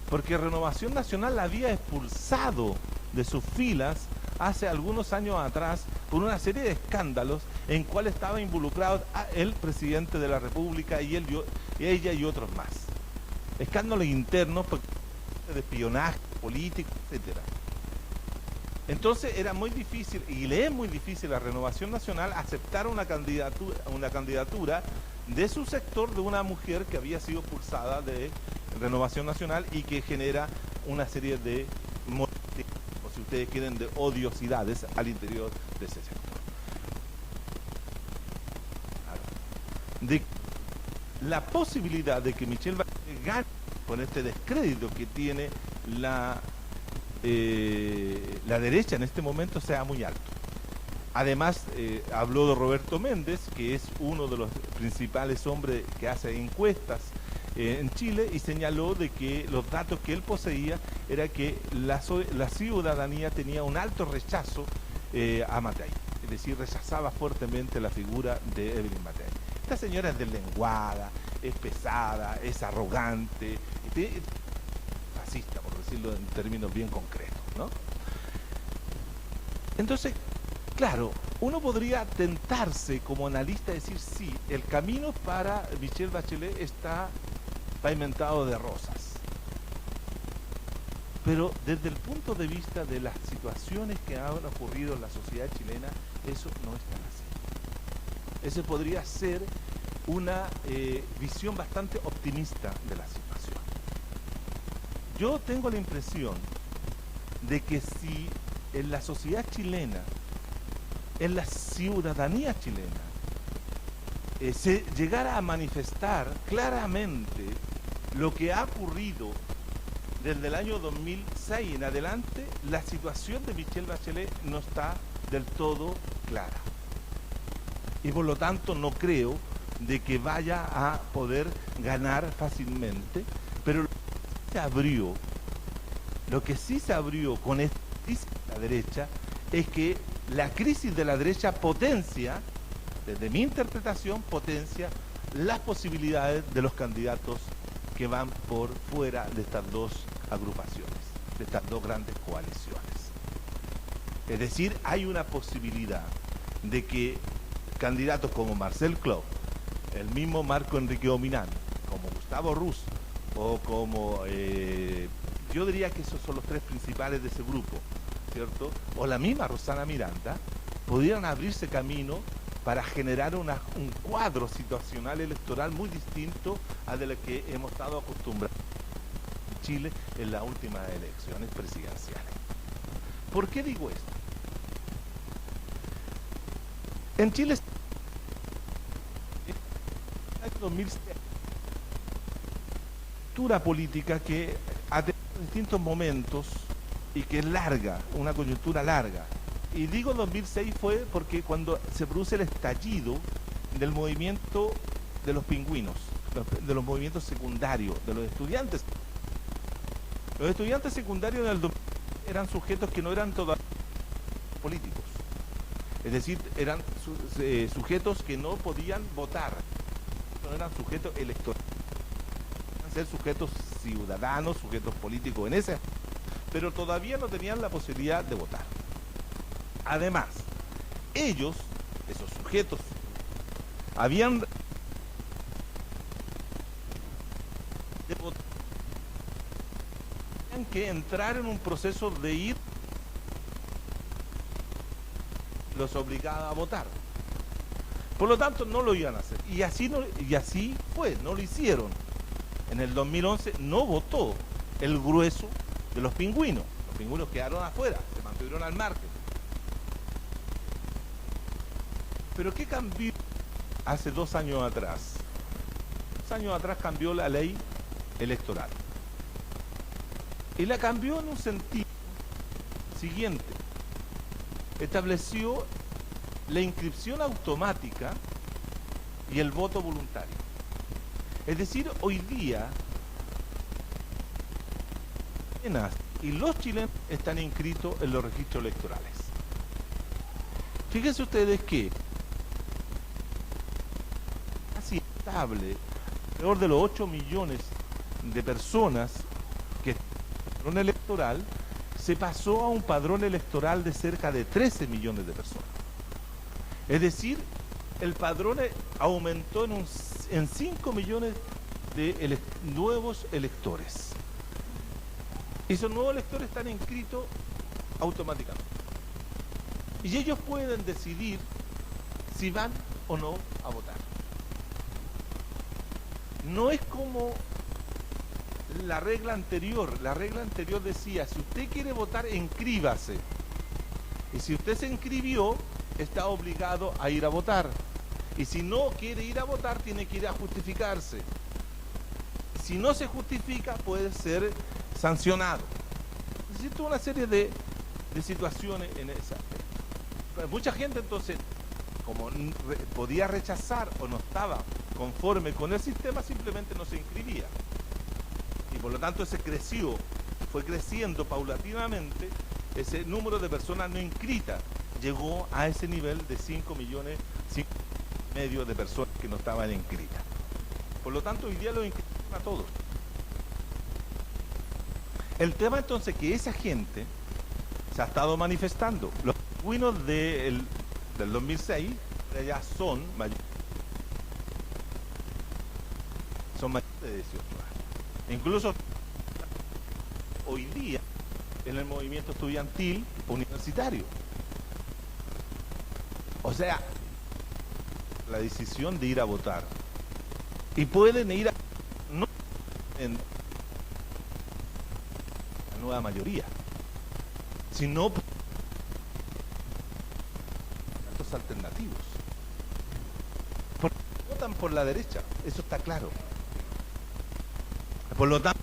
Porque Renovación Nacional la había expulsado de sus filas hace algunos años atrás por una serie de escándalos en cuales estaba involucrado el presidente de la República y ella y otros más. Escándalos internos de espionaje político, etcétera. Entonces era muy difícil, y le es muy difícil a Renovación Nacional aceptar una candidatura de su sector de una mujer que había sido expulsada de Renovación Nacional y que genera una serie de, o si ustedes quieren, de odiosidades al interior de ese sector. De la posibilidad de que Michelle Bachelet gane con este descrédito que tiene la derecha en este momento sea muy alto. Además, habló de Roberto Méndez, que es uno de los principales hombres que hace encuestas en Chile, y señaló de que los datos que él poseía era que la ciudadanía tenía un alto rechazo a Matei, es decir, rechazaba fuertemente la figura de Evelyn Matei. Esta señora es deslenguada, es pesada, es arrogante, fascista, por decirlo en términos bien concretos, ¿no? Entonces, claro, uno podría tentarse como analista a decir, sí, el camino para Michelle Bachelet está pavimentado de rosas. Pero desde el punto de vista de las situaciones que han ocurrido en la sociedad chilena, eso no es tan así. Ese podría ser una visión bastante optimista de la situación. Yo tengo la impresión de que si en la sociedad chilena, en la ciudadanía chilena, se llegara a manifestar claramente lo que ha ocurrido desde el año 2006 en adelante, la situación de Michelle Bachelet no está del todo clara. Y por lo tanto no creo de que vaya a poder ganar fácilmente, pero lo que sí se abrió con esta crisis de la derecha es que la crisis de la derecha potencia, desde mi interpretación, potencia las posibilidades de los candidatos que van por fuera de estas dos agrupaciones, de estas dos grandes coaliciones. Es decir, hay una posibilidad de que candidatos como Marcel Clos, el mismo Marco Enrique Ominami, como Gustavo Ruz, o como, yo diría que esos son los tres principales de ese grupo, ¿cierto? O la misma Rosana Miranda, pudieran abrirse camino para generar un cuadro situacional electoral muy distinto a de lo que hemos estado acostumbrados en Chile en las últimas elecciones presidenciales. ¿Por qué digo esto? En Chile, en el 2006, una política que ha tenido distintos momentos y que es larga, una coyuntura larga. Y digo 2006 fue porque cuando se produce el estallido del movimiento de los pingüinos, de los movimientos secundarios, de los estudiantes. Los estudiantes secundarios en el 2000 eran sujetos que no eran todavía políticos. Es decir, eran sujetos que no podían votar, no eran sujetos electorales. Ser sujetos ciudadanos, sujetos políticos en ese, pero todavía no tenían la posibilidad de votar. Además, ellos, esos sujetos, habían que entrar en un proceso de ir, los obligaba a votar. Por lo tanto, no lo iban a hacer. Y así fue, no lo hicieron. En el 2011 no votó el grueso de los pingüinos. Los pingüinos quedaron afuera, se mantuvieron al margen. Pero ¿qué cambió hace 2 años atrás? 2 años atrás cambió la ley electoral. Y la cambió en un sentido siguiente. Estableció la inscripción automática y el voto voluntario. Es decir, hoy día y los chilenos están inscritos en los registros electorales. Fíjense ustedes que casi estable, alrededor de los 8 millones de personas que están en el padrón electoral, se pasó a un padrón electoral de cerca de 13 millones de personas. Es decir, el padrón aumentó en 5 millones de nuevos electores. Esos nuevos electores están inscritos automáticamente. Y ellos pueden decidir si van o no a votar. No es como la regla anterior. La regla anterior decía, si usted quiere votar, inscríbase. Y si usted se inscribió, está obligado a ir a votar. Y si no quiere ir a votar, tiene que ir a justificarse. Si no se justifica, puede ser sancionado. Existe una serie de situaciones en esa. Mucha gente entonces, como podía rechazar o no estaba conforme con el sistema, simplemente no se inscribía. Y por lo tanto fue creciendo paulatinamente ese número de personas no inscritas. Llegó a ese nivel de 5 millones, 5 y medio de personas que no estaban inscritas. Por lo tanto, hoy día lo inscribieron a todos. El tema entonces que esa gente se ha estado manifestando. Los pingüinos del 2006 ya son mayores de 18 años. Incluso hoy día en el movimiento estudiantil universitario. O sea, la decisión de ir a votar. Y pueden ir no en la nueva mayoría, sino candidatos alternativos. Porque votan por la derecha, eso está claro. Por lo tanto,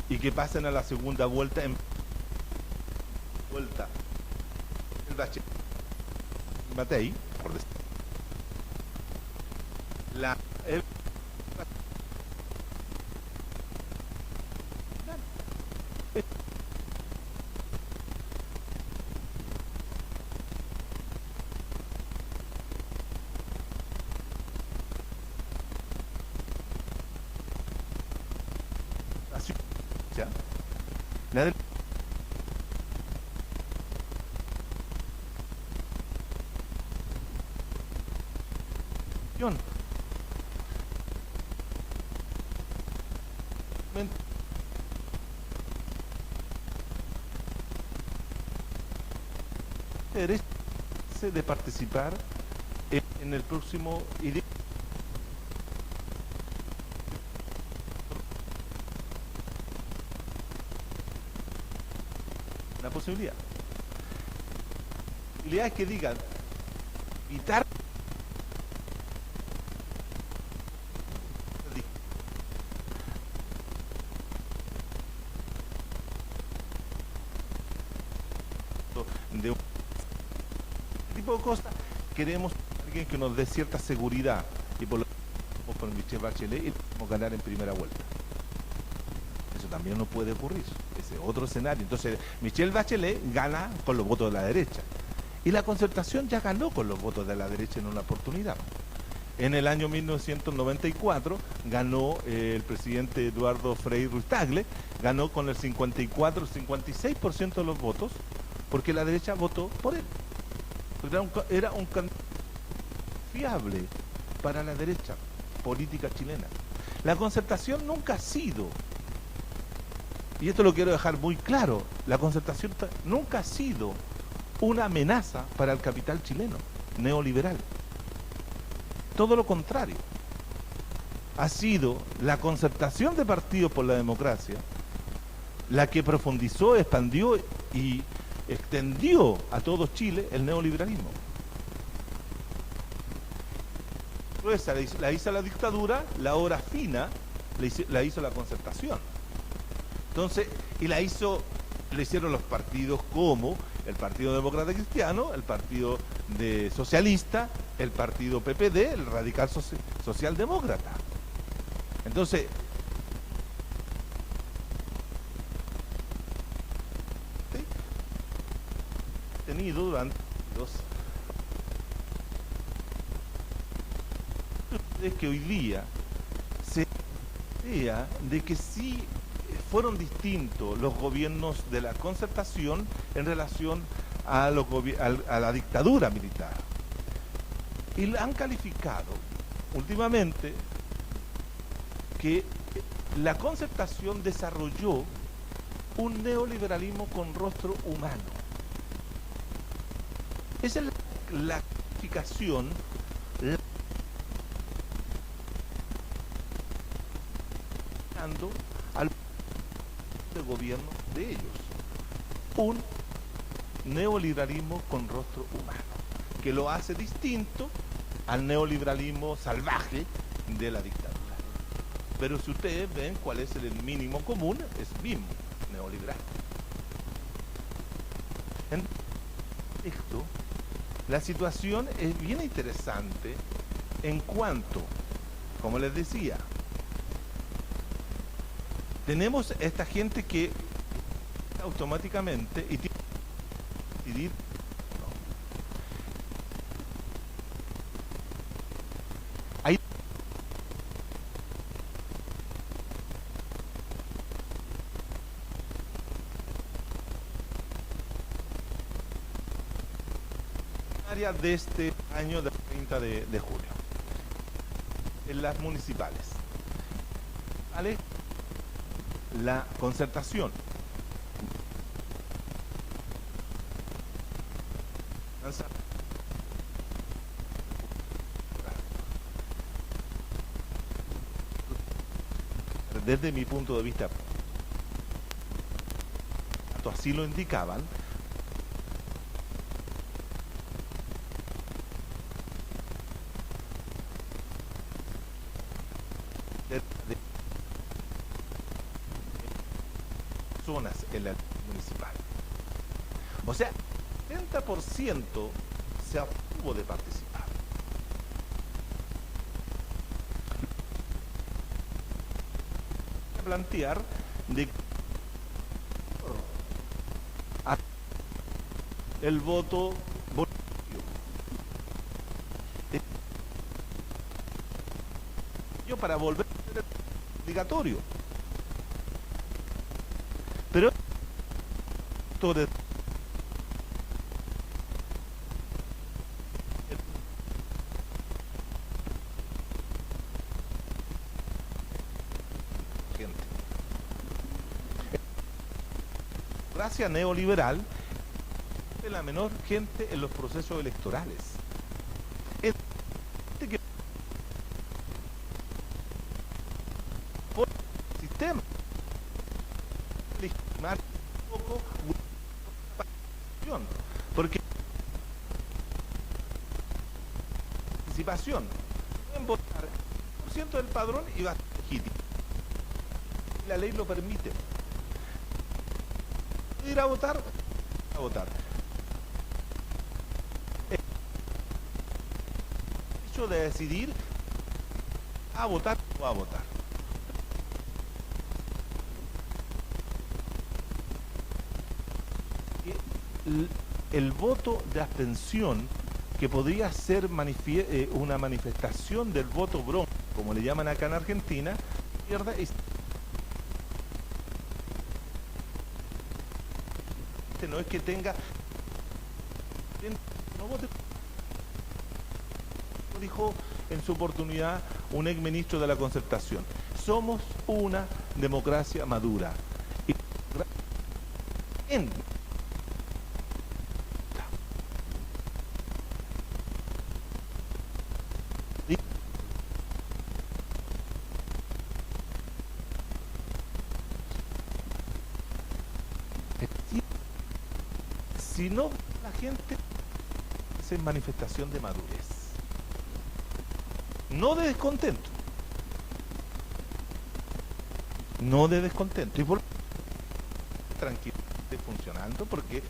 y que pasen a la segunda vuelta el Bachelet Matei, por decir. La derecha de participar en el próximo una posibilidad. Posibilidades que digan evitar de un tipo de cosas. Queremos alguien que nos dé cierta seguridad y por lo tanto por Michelle Bachelet y podemos ganar en primera vuelta. Eso también no puede ocurrir, ese otro escenario. Entonces Michelle Bachelet gana con los votos de la derecha y la Concertación ya ganó con los votos de la derecha en una oportunidad. En el año 1994 ganó el presidente Eduardo Frei Ruiz-Tagle, ganó con el 54-56% de los votos, porque la derecha votó por él. Era un candidato fiable para la derecha. política chilena. La concertación nunca ha sido, y esto lo quiero dejar muy claro, la concertación nunca ha sido una amenaza para el capital chileno, neoliberal. Todo lo contrario. Ha sido la concertación de partidos por la democracia la que profundizó, expandió y extendió a todo Chile el neoliberalismo. Esa la hizo la dictadura, la hora fina la hizo la concertación. Entonces, y la hicieron los partidos como el Partido Demócrata Cristiano, el Partido Socialista, el Partido PPD, el Radical Socialdemócrata. Entonces, tenido durante los es que hoy día se vea de que sí fueron distintos los gobiernos de la concertación en relación a la dictadura militar. Y la han calificado últimamente que la concertación desarrolló un neoliberalismo con rostro humano. Esa es la calificación al gobierno de ellos. Un neoliberalismo con rostro humano, que lo hace distinto al neoliberalismo salvaje de la dictadura. Pero si ustedes ven cuál es el mínimo común, es mismo neoliberal. En esto, la situación es bien interesante en cuanto, como les decía, tenemos esta gente que automáticamente y tiene que decidir hay área de este año del 30 de julio en las municipales. ¿Vale? La concertación desde mi punto de vista así lo indicaban, de zonas en la municipal. O sea, 70% se abstuvo de participar. Plantear de el voto voluntario. Yo para volver a ser obligatorio. Pero democracia neoliberal es la menor gente en los procesos electorales. Es que por el sistema legitimar un poco porque participación pueden votar el 100% del padrón y va a ser legítimo. La ley lo permite. Ir a votar, a votar. El hecho de decidir a votar o a votar. El voto de abstención, que podría ser una manifestación del voto bronco, como le llaman acá en Argentina, pierde y no es que tenga no vote dijo en su oportunidad un exministro de la Concertación. Somos una democracia madura. Si no, la gente es manifestación de madurez, no de descontento, no de descontento. Y por tranquilamente funcionando, porque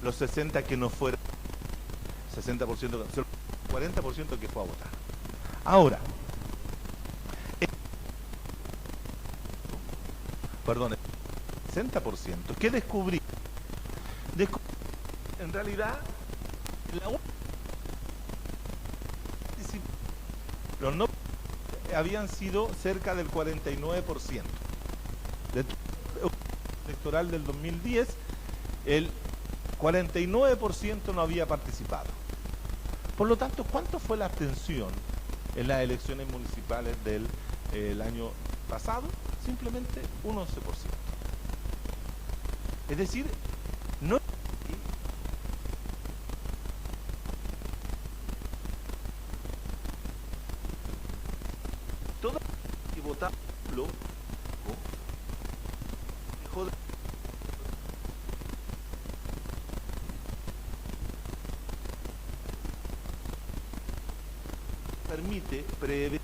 los 60 que no fueron, 60%, 40% que fue a votar. Ahora, perdón, 60%, ¿qué descubrí? En realidad, los no habían sido cerca del 49%. Del electoral del 2010, el 49% no había participado. Por lo tanto, ¿cuánto fue la abstención en las elecciones municipales del año pasado? Simplemente un 11%. Es decir, no todo que votaba dejó de permite prever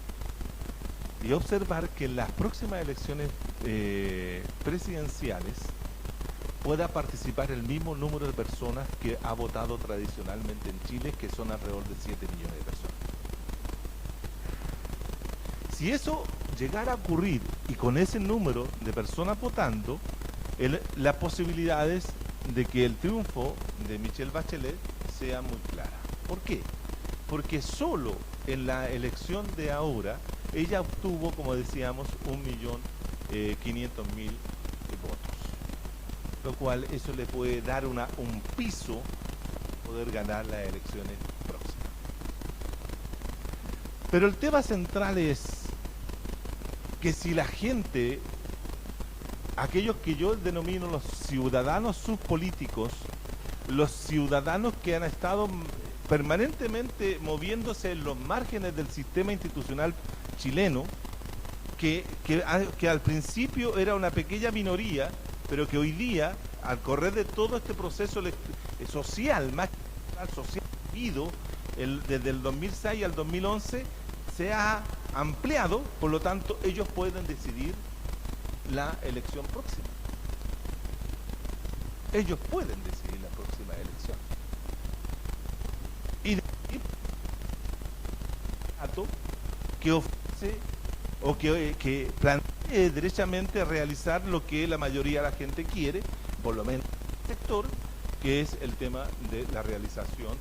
y observar que en las próximas elecciones presidenciales pueda participar el mismo número de personas que ha votado tradicionalmente en Chile, que son alrededor de 7 millones de personas. Si eso llegara a ocurrir y con ese número de personas votando, las posibilidades de que el triunfo de Michelle Bachelet sea muy clara. ¿Por qué? Porque solo en la elección de ahora ella obtuvo, como decíamos, 1.500.000 votos, lo cual eso le puede dar un piso para poder ganar las elecciones próximas. Pero el tema central es que si la gente, aquellos que yo denomino los ciudadanos subpolíticos, los ciudadanos que han estado permanentemente moviéndose en los márgenes del sistema institucional chileno, que al principio era una pequeña minoría, pero que hoy día, al correr de todo este proceso social, más social vivido desde el 2006 al 2011, se ha ampliado, por lo tanto ellos pueden decidir la elección próxima. Ellos pueden decidir la próxima elección. Y que ofrece o que plantea derechamente realizar lo que la mayoría de la gente quiere, por lo menos el sector, que es el tema de la realización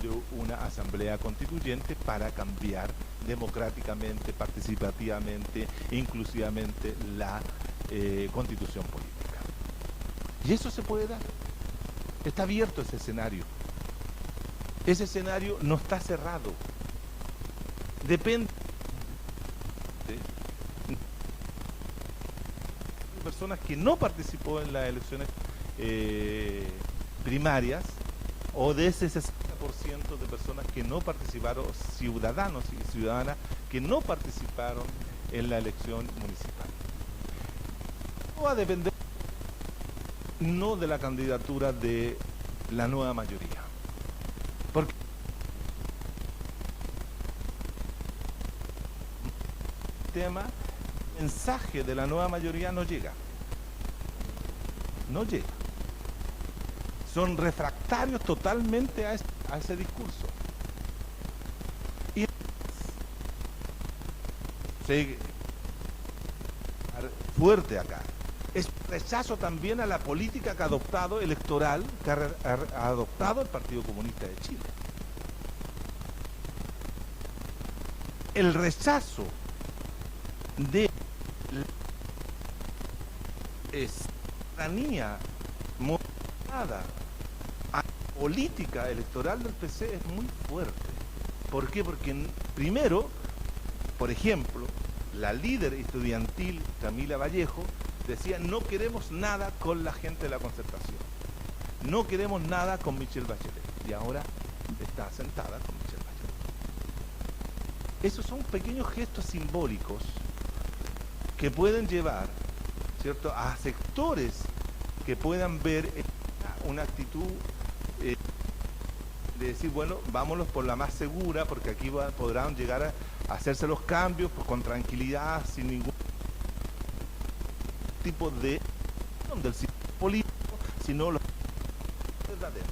de una asamblea constituyente para cambiar democráticamente, participativamente, inclusivamente la constitución política. Y eso se puede dar. Está abierto ese escenario. Ese escenario no está cerrado. Depende de personas que no participó en las elecciones primarias, o de ese 60% de personas que no participaron, ciudadanos y ciudadanas que no participaron en la elección municipal. Va a depender no de la candidatura de la nueva mayoría, porque el mensaje de la nueva mayoría no llega. Son refractarios totalmente a ese discurso. Y fuerte acá. Es rechazo también a la política que ha adoptado electoral, que ha adoptado el Partido Comunista de Chile. El rechazo de la ciudadanía motivada a la política electoral del PC es muy fuerte. ¿Por qué? Porque primero, por ejemplo, la líder estudiantil Camila Vallejo decía: no queremos nada con la gente de la Concertación, no queremos nada con Michelle Bachelet, y ahora está sentada con Michelle Bachelet. Esos son pequeños gestos simbólicos que pueden llevar, ¿cierto?, a sectores que puedan ver una actitud de decir, bueno, vámonos por la más segura, porque aquí podrán llegar a hacerse los cambios pues, con tranquilidad, sin ningún tipo de del sistema político, sino los desde adentro.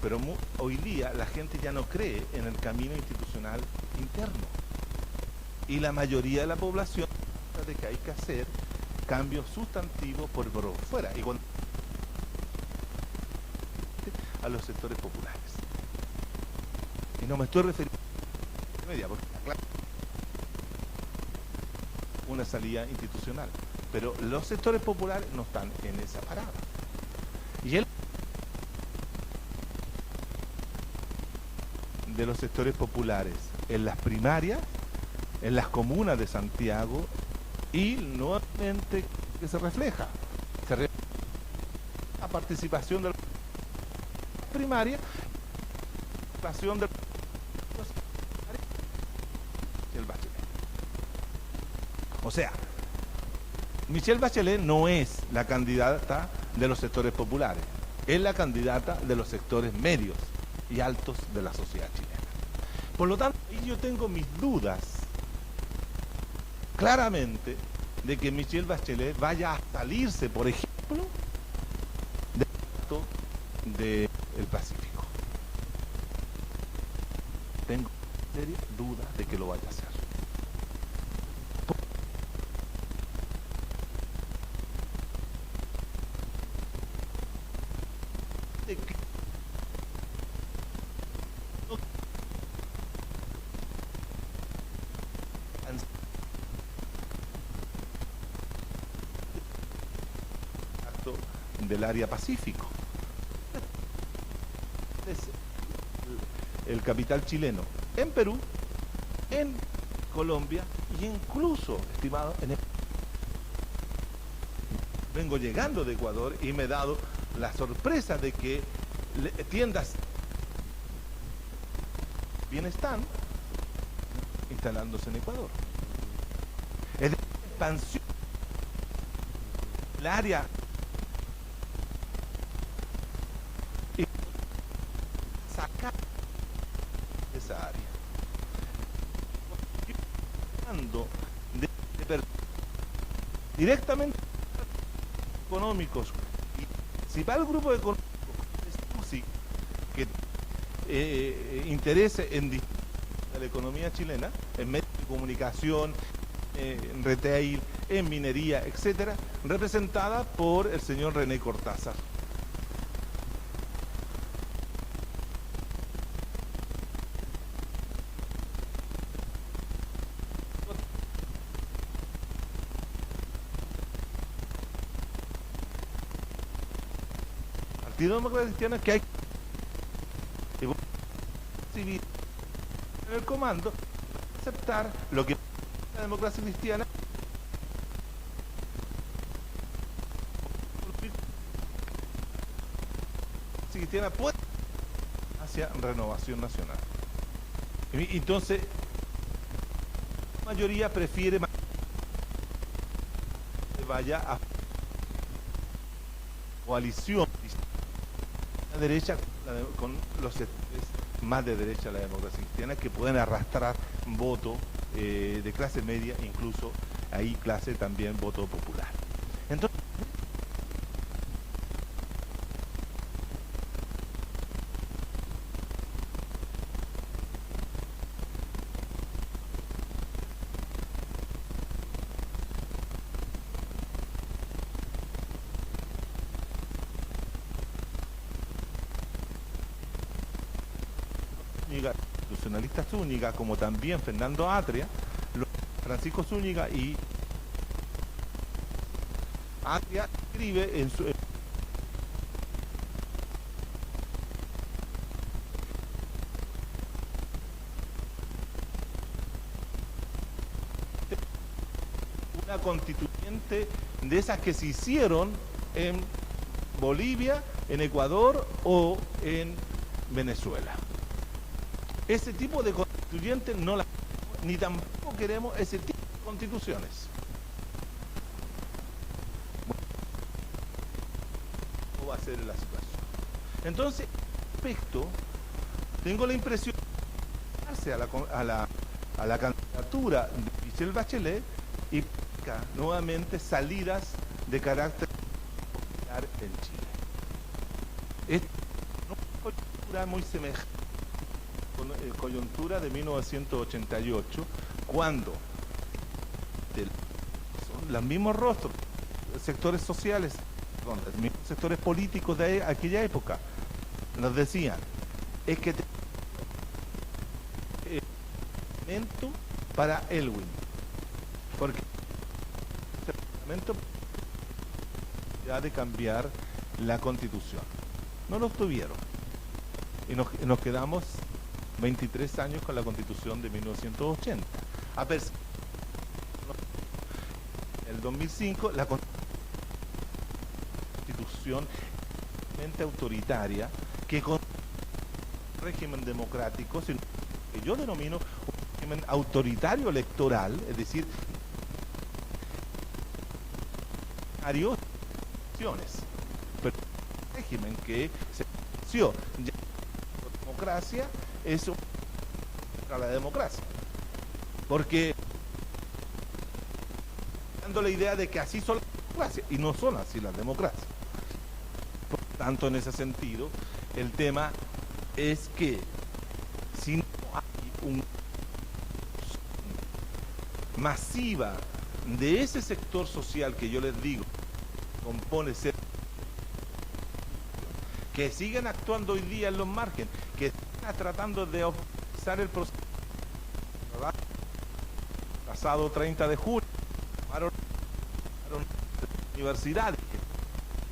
Pero hoy día la gente ya no cree en el camino institucional interno, y la mayoría de la población piensa de que hay que hacer cambios sustantivos por fuera, y cuando a los sectores populares. Y no me estoy refiriendo a media, porque claro, una salida institucional, pero los sectores populares no están en esa parada. Y el de los sectores populares en las primarias, en las comunas de Santiago, y nuevamente que se refleja la participación de la primaria, participación de Michelle Bachelet. O sea, Michelle Bachelet no es la candidata de los sectores populares, es la candidata de los sectores medios y altos de la sociedad chilena. Por lo tanto, ahí yo tengo mis dudas claramente de que Michelle Bachelet vaya a salirse, por ejemplo, del Pacífico. Tengo serias dudas de que lo vaya a hacer. Del área Pacífico. Es el capital chileno en Perú, en Colombia y incluso, estimado, en Ecuador. Vengo llegando de Ecuador y me he dado la sorpresa de que tiendas bien están instalándose en Ecuador. Es de expansión el área y sacar esa área directamente económicos y principal grupo económico que interese en la economía chilena, en medios de comunicación, en retail, en minería, etcétera, representada por el señor René Cortázar. Partido Demócrata Cristiano, que hay civil en el comando, aceptar lo que la democracia cristiana puede hacia Renovación Nacional. Y entonces la mayoría prefiere que vaya a coalición la derecha con los sectores más de derecha de la democracia cristiana, que pueden arrastrar voto de clase media, incluso ahí clase también voto popular. Entonces, Constitucionalista Zúñiga, como también Fernando Atria, Francisco Zúñiga y Atria escribe en su una constituyente de esas que se hicieron en Bolivia, en Ecuador o en Venezuela. Ese tipo de constituyente no la queremos, ni tampoco queremos ese tipo de constituciones. ¿Cómo va a ser la situación? Entonces, respecto, tengo la impresión de a la candidatura de Michelle Bachelet y nuevamente salidas de carácter popular en Chile. Es una coyuntura muy semejante con la coyuntura de 1988, cuando son los mismos rostros, sectores sociales, los mismos sectores políticos de aquella época, nos decían, es que elemento para Elwin, porque el elemento ya de cambiar la Constitución. No lo obtuvieron y nos quedamos 23 años con la Constitución de 1980. En el 2005 la Constitución autoritaria que con un régimen democrático, sino que yo denomino un régimen autoritario electoral, es decir, varias elecciones, pero un régimen que se inició ya la democracia es contra la democracia, porque dando la idea de que así son las democracias y no son así las democracias. Por tanto, en ese sentido, el tema es que si no hay una masiva de ese sector social que yo les digo, compone ser que siguen actuando hoy día en los márgenes, que están tratando de optimizar el proceso. Pasado 30 de julio, tomaron universidades,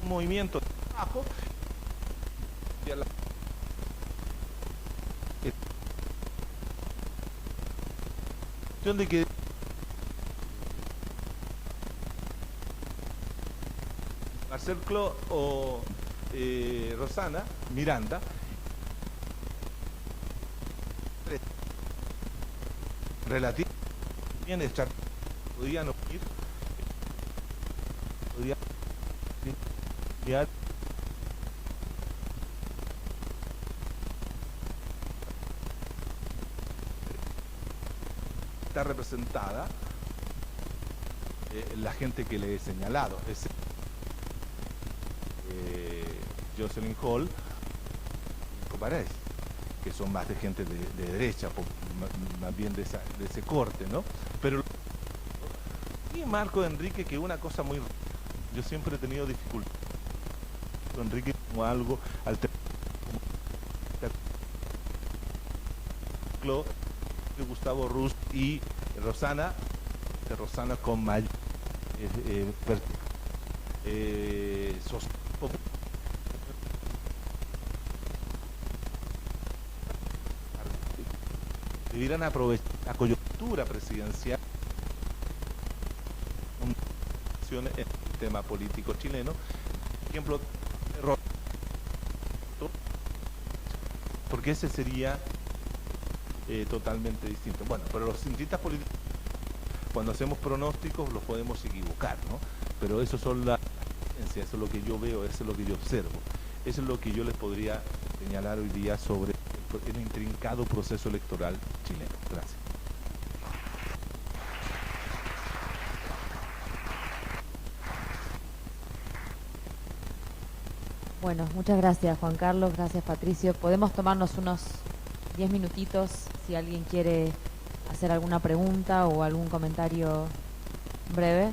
un movimiento de trabajo, de que Marcel Cló o Rosana Miranda relativamente bien podían unir, podían está representada la gente que le he señalado, es Jocelyn Hall, Coparés, que son más de gente de derecha, más bien de ese corte, ¿no? Pero y Marco Enrique, que una cosa muy... Yo siempre he tenido dificultad. Enrique como algo alternativo. Gustavo Ruz y Rosana con mayor debieran aprovechar la coyuntura presidencial en el tema político chileno, por ejemplo, porque ese sería totalmente distinto. Bueno, pero los cientistas políticos, cuando hacemos pronósticos, los podemos equivocar, ¿no? Pero eso son las ciencias, eso es lo que yo veo, eso es lo que yo observo. Eso es lo que yo les podría señalar hoy día sobre el intrincado proceso electoral chileno. Gracias. Bueno, muchas gracias Juan Carlos, gracias Patricio. Podemos tomarnos unos 10 minutitos si alguien quiere hacer alguna pregunta o algún comentario breve.